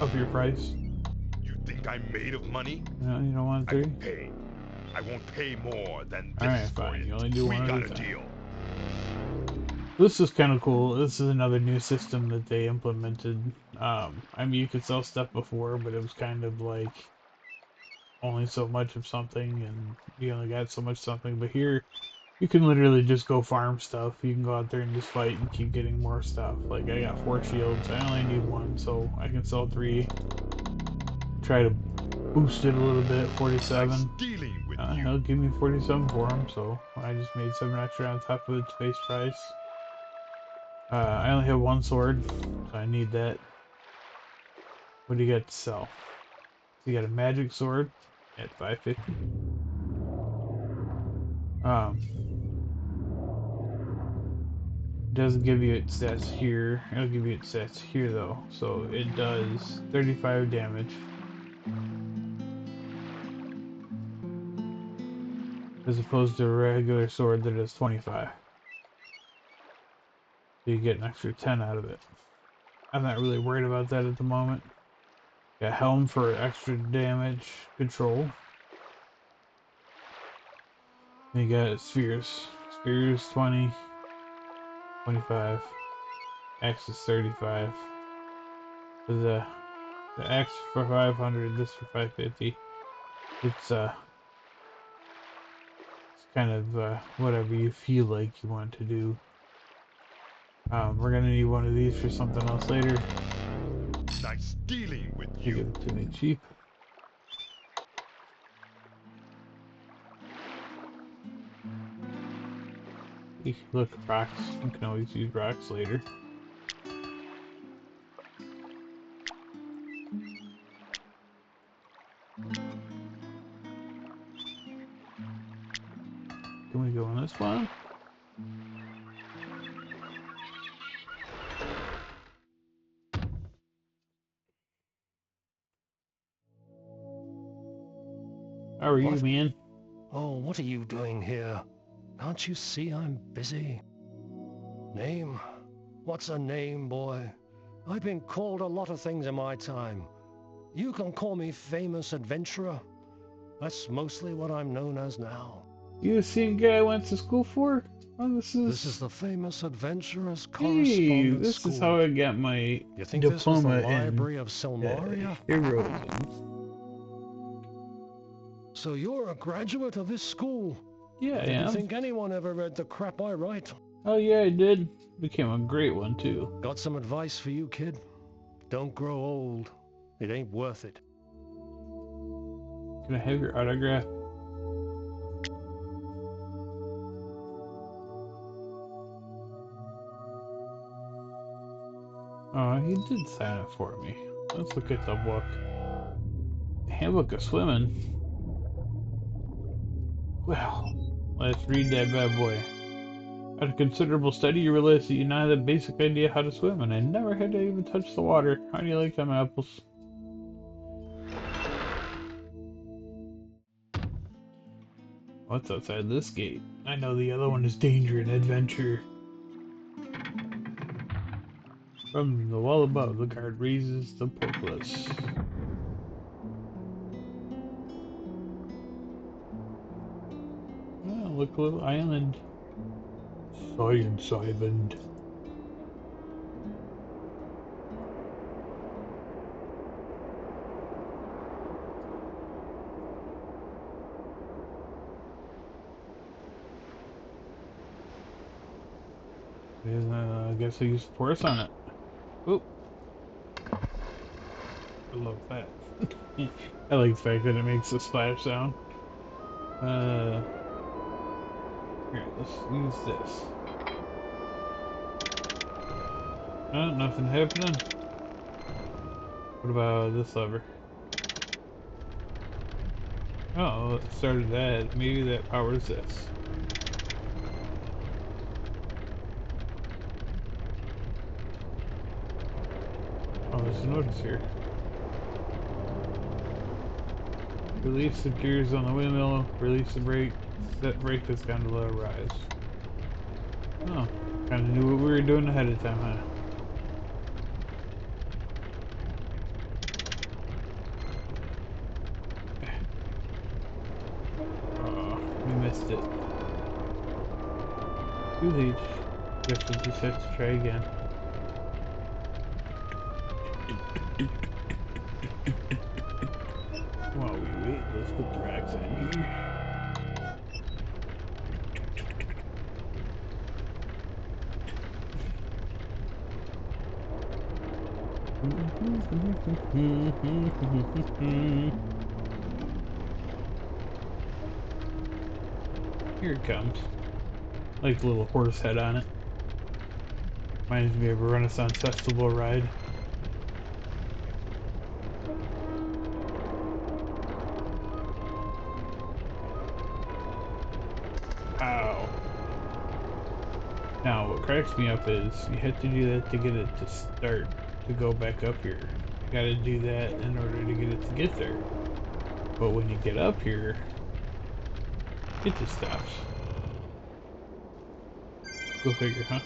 up your price. You think I'm made of money? No, you don't want I to? will pay. I won't pay more than this. Alright, fine. You only do we one got at a a time. deal. This is kind of cool. This is another new system that they implemented. I mean, you could sell stuff before, but it was kind of like only so much of something, and you only got so much something. But here, you can literally just go farm stuff. You can go out there and just fight and keep getting more stuff. Like, I got 4 shields. I only need 1, so I can sell 3. Try to boost it a little bit. 47. He'll give me 47 for him, so I just made 7 extra on top of its base price. I only have 1 sword, so I need that. What do you got to sell? You got a magic sword at 550. Doesn't give you its stats here. It'll give you its stats here though. So it does 35 damage. As opposed to a regular sword that does 25. So you get an extra 10 out of it. I'm not really worried about that at the moment. Got helm for extra damage control. And you got spheres. Spheres 20, 25. Axe is 35. The axe for 500, this for 550. It's kind of whatever you feel like you want to do. We're gonna need one of these for something else later. Nice dealing with you. Give it to me cheap. Look, rocks. You can always use rocks later. Can we go on this one? How are you, man? Oh, what are you doing here? Can't you see I'm busy? Name? What's a name, boy? I've been called a lot of things in my time. You can call me famous adventurer. That's mostly what I'm known as now. You the same guy I went to school for? Oh, This is the famous adventurer's Hey, correspondence this school. is how I got my You think this was the diploma in library of Silmaria? heroism. So you're a graduate of this school? Yeah, I Did you am. think anyone ever read the crap I write? Oh yeah, I did. Became a great one too. Got some advice for you, kid. Don't grow old. It ain't worth it. Can I have your autograph? Oh, he did sign it for me. Let's look at the book. The Handbook of Swimming. Well, let's read that bad boy. After considerable study, you realize that you now have a basic idea how to swim, and I never had to even touch the water. How do you like them apples? What's outside this gate? I know the other one is danger and adventure. From the wall above, the guard raises the portcullis. Oh, look, a little island. Science Island. I guess I used force on it. Oop. I love that. I like the fact that it makes a splash sound. Here, let's use this. Oh, nothing happening. What about this lever? Oh, it started that. Maybe that powers this. Oh, there's a notice here. Release the gears on the windmill, release the brake, set brake this gondola, rise. Oh, kinda knew what we were doing ahead of time, huh? Oh, we missed it. Too late. Guess we'll just have to try again. While we wait, let's put the racks in here. Here it comes. Like the little horse head on it. Reminds me of a Renaissance festival ride. Ow. Now, what cracks me up is you have to do that to get it to start to go back up here. You gotta do that in order to get it to get there. But when you get up here, it just stops. Go figure, huh?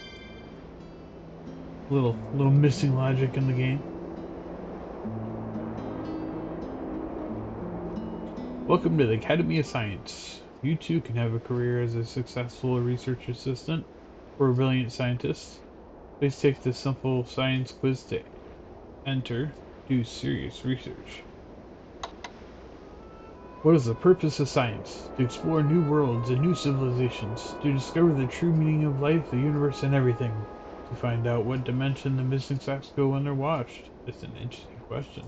Little missing logic in the game. Welcome to the Academy of Science. You too can have a career as a successful research assistant or a brilliant scientist. Please take this simple science quiz to enter. Do serious research. What is the purpose of science? To explore new worlds and new civilizations. To discover the true meaning of life, the universe, and everything. To find out what dimension the missing socks go when they're washed. That's an interesting question.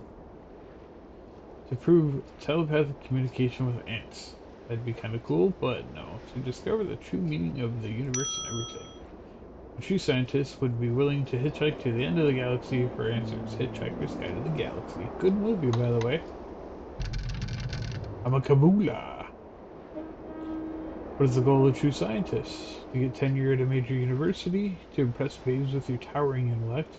To prove telepathic communication with ants. That'd be kind of cool, but no. To discover the true meaning of the universe and everything. A true scientist would be willing to hitchhike to the end of the galaxy for answers. Hitchhiker's Guide to the Galaxy. Good movie, by the way. I'm a Kabula. What is the goal of true scientists? To get tenure at a major university? To impress babes with your towering intellect?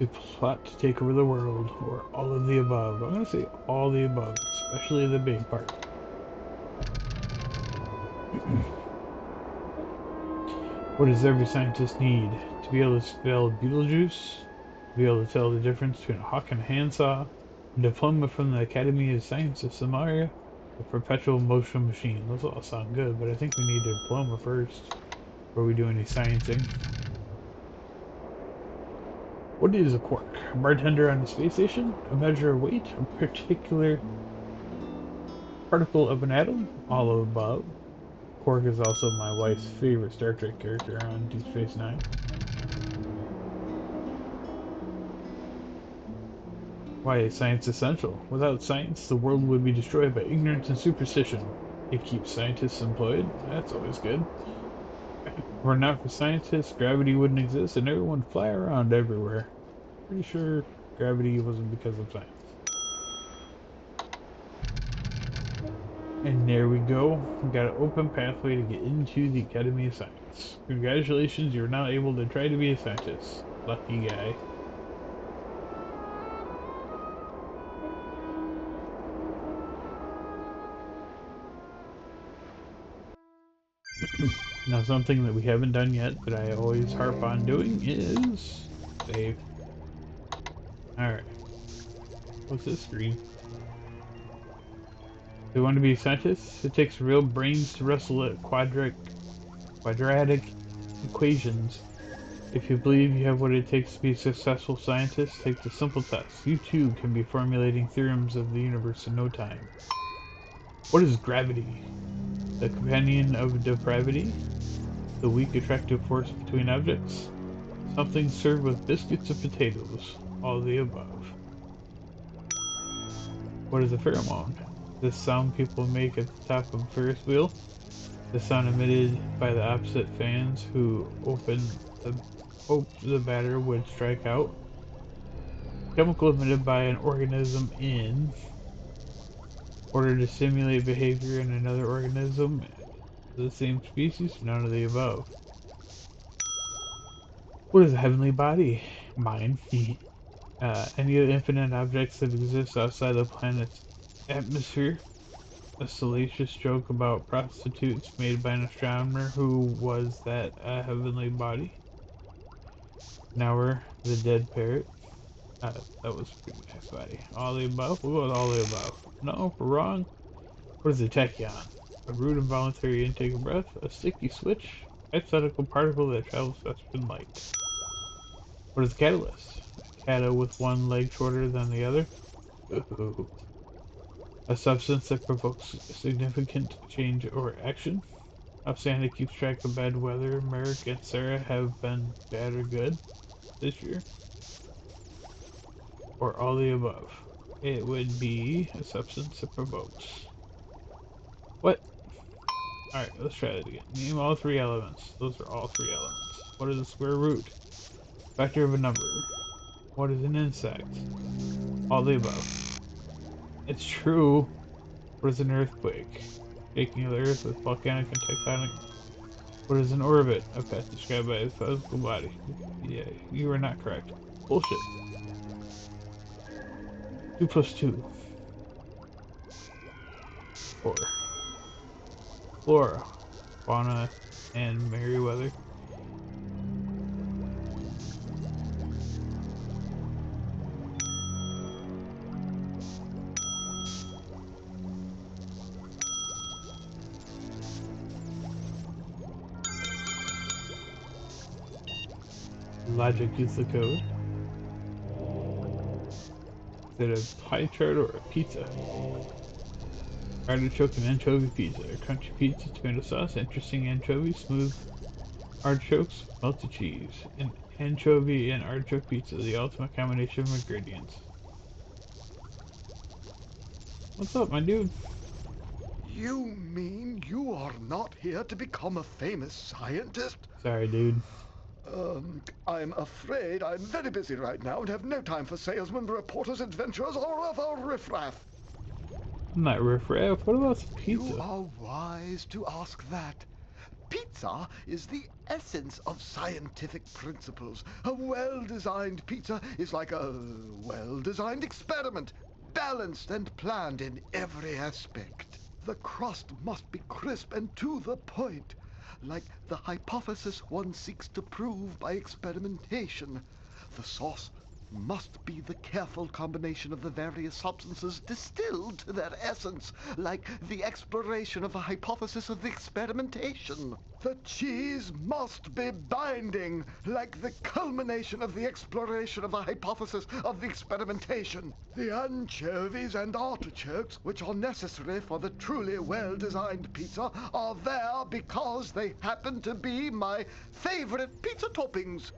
To plot to take over the world? Or all of the above? I'm gonna say all the above, especially the big part. What does every scientist need? to be able to spell Beetlejuice, to be able to tell the difference between a hawk and a handsaw, a diploma from the Academy of Science of Silmaria, a perpetual motion machine. Those all sound good, but I think we need a diploma first before we do any sciencing. What is a quark? A bartender on a space station? A measure of weight? A particular particle of an atom? All of the above. Quark is also my wife's favorite Star Trek character on Deep Space Nine. Why is science essential? Without science, the world would be destroyed by ignorance and superstition. It keeps scientists employed. That's always good. Were it not for scientists, gravity wouldn't exist and everyone would fly around everywhere. Pretty sure gravity wasn't because of science. And there we go. We got an open pathway to get into the Academy of Science. Congratulations, you're now able to try to be a scientist. Lucky guy. Now something that we haven't done yet that I always harp on doing is save. Alright. What's this screen? They want to be scientists? It takes real brains to wrestle at quadratic equations. If you believe you have what it takes to be a successful scientist, take the simple test. You too can be formulating theorems of the universe in no time. What is gravity? The companion of depravity? The weak attractive force between objects? Something served with biscuits and potatoes. All the above. What is a pheromone? This sound people make at the top of a Ferris wheel. The sound emitted by the opposite fans who hope the batter would strike out. Chemical emitted by an organism in order to simulate behavior in another organism of the same species. None of the above. What is a heavenly body? Mine. Any of the infinite objects that exist outside the planet's atmosphere. A salacious joke about prostitutes made by an astronomer who was that a heavenly body. Now we're the dead parrot. That was a pretty nice body. All the above? We'll go with all the above. No, we're wrong. What is a tachyon? A rude involuntary intake of breath, a sticky switch, hypothetical particle that travels faster than light. What is a catalyst? A cata with one leg shorter than the other. Ooh. A substance that provokes significant change or action. How Santa keeps track of bad weather. Merrick and Sarah have been bad or good this year. Or all the above. It would be a substance that provokes. What? Alright, let's try that again. Name all three elements. Those are all three elements. What is the square root? Factor of a number. What is an insect? All the above. It's true. What is an earthquake? Shaking of the earth with volcanic and tectonic. What is an orbit? A path described by a physical body. Yeah, you are not correct. Bullshit. 2 plus 2. 4. Flora, fauna, and Merriweather. Logic is the code. Is it a pie chart or a pizza? Artichoke and anchovy pizza. Crunchy pizza, tomato sauce, interesting anchovies, smooth artichokes, melted cheese. An anchovy and artichoke pizza, the ultimate combination of ingredients. What's up, my dude? You mean you are not here to become a famous scientist? Sorry, dude. I'm afraid I'm very busy right now and have no time for salesmen, reporters, adventurers, or other riffraff. I'm not riffraff. What about some pizza? You are wise to ask that. Pizza is the essence of scientific principles. A well-designed pizza is like a well-designed experiment, balanced and planned in every aspect. The crust must be crisp and to the point. like the hypothesis one seeks to prove by experimentation. The source must be the careful combination of the various substances distilled to their essence, like the exploration of a hypothesis of the experimentation. The cheese must be binding, like the culmination of the exploration of a hypothesis of the experimentation. The anchovies and artichokes, which are necessary for the truly well-designed pizza, are there because they happen to be my favorite pizza toppings.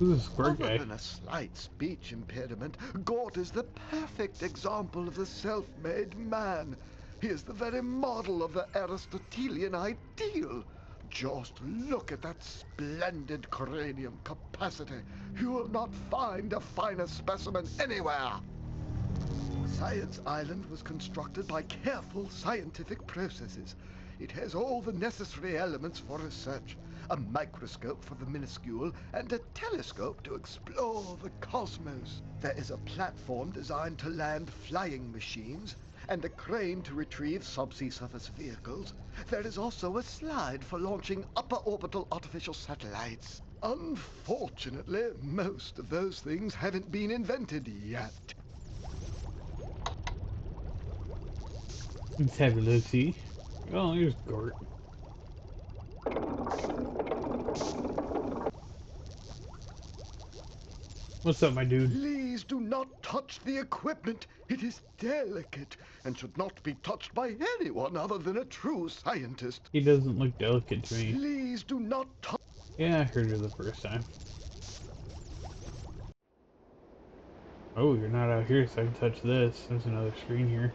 Who's this squirt Other guy? than a slight speech impediment, Gort is the perfect example of the self-made man. He is the very model of the Aristotelian ideal. Just look at that splendid cranium capacity. You will not find a finer specimen anywhere. Science Island was constructed by careful scientific processes. It has all the necessary elements for research. A microscope for the minuscule, and a telescope to explore the cosmos. There is a platform designed to land flying machines, and a crane to retrieve subsea surface vehicles. There is also a slide for launching upper orbital artificial satellites. Unfortunately, most of those things haven't been invented yet. Let's have a look-see. Oh, here's Gort. What's up, my dude? Please do not touch the equipment. It is delicate and should not be touched by anyone other than a true scientist. He doesn't look delicate to me. Please do not touch. Yeah, I heard her the first time. Oh, you're not out here, so I can touch this. There's another screen here.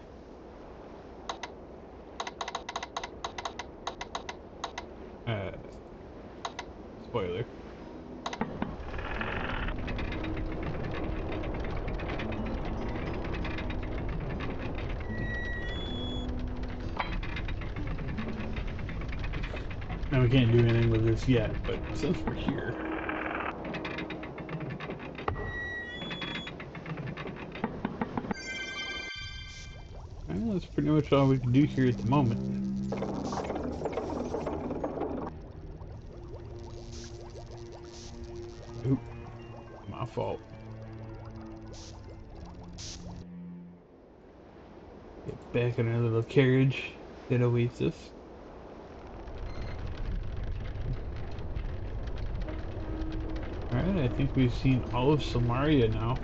Spoiler. Now we can't do anything with this yet, but since we're here... Well, that's pretty much all we can do here at the moment. Oop. My fault. Get back in our little carriage that awaits us. Alright, I think we've seen all of Silmaria now.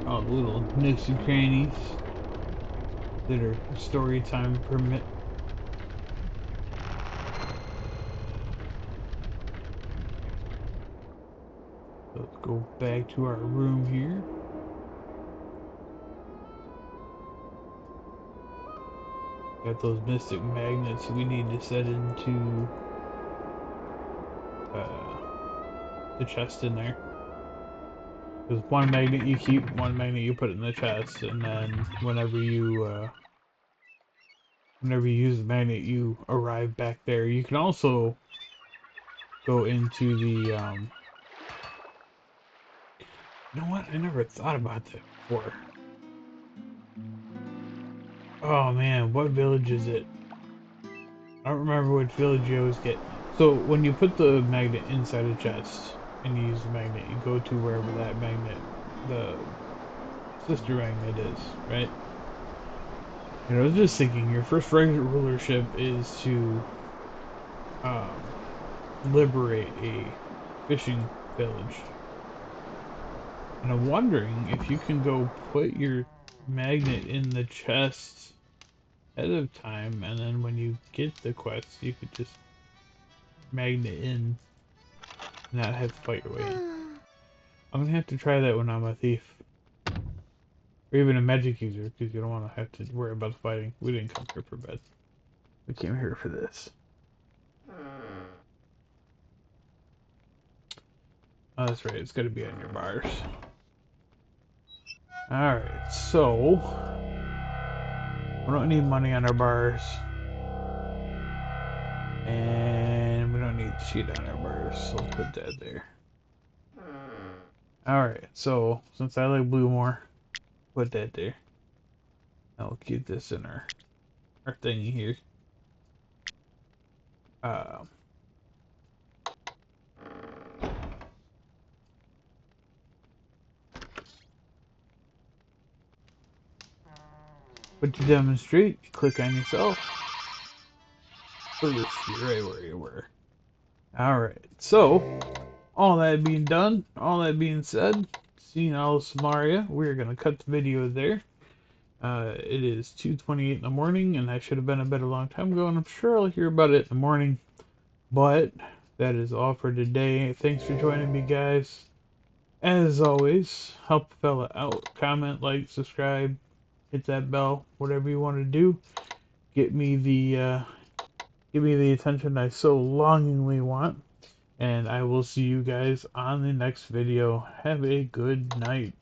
All the little nooks and crannies that are story time permit. Let's go back to our room here. Got those mystic magnets we need to set into the chest in there. There's one magnet you keep, one magnet you put in the chest, and then whenever you use the magnet, you arrive back there. You can also go into the you know what? I never thought about that before. Oh man, what village is it? I don't remember which village you always get. So when you put the magnet inside a chest and you use the magnet, you go to wherever that magnet, the sister magnet is, right? And I was just thinking, your first rulership is to liberate a fishing village. And I'm wondering if you can go put your magnet in the chest ahead of time, and then when you get the quest, you could just magnet in and not have to fight your way in. I'm gonna have to try that when I'm a thief. Or even a magic user, because you don't want to have to worry about fighting. We didn't come here for bed. We came here for this. Oh, that's right, it's gotta be on your bars. Alright, so... we don't need money on our bars. And we don't need sheet on our bars, so let's put that there. Alright, so since I like blue more, put that there. I'll keep this in our thingy here. But to demonstrate, you click on yourself. It'll just be right where you were. Alright, so, all that being done, all that being said, seeing all of Silmaria, we're going to cut the video there. It is 2:28 in the morning, and I should have been in bed a long time ago, and I'm sure I'll hear about it in the morning. But, that is all for today. Thanks for joining me, guys. As always, help a fella out. Comment, like, subscribe, hit that bell, whatever you want to do. Get me the attention I so longingly want. And I will see you guys on the next video. Have a good night.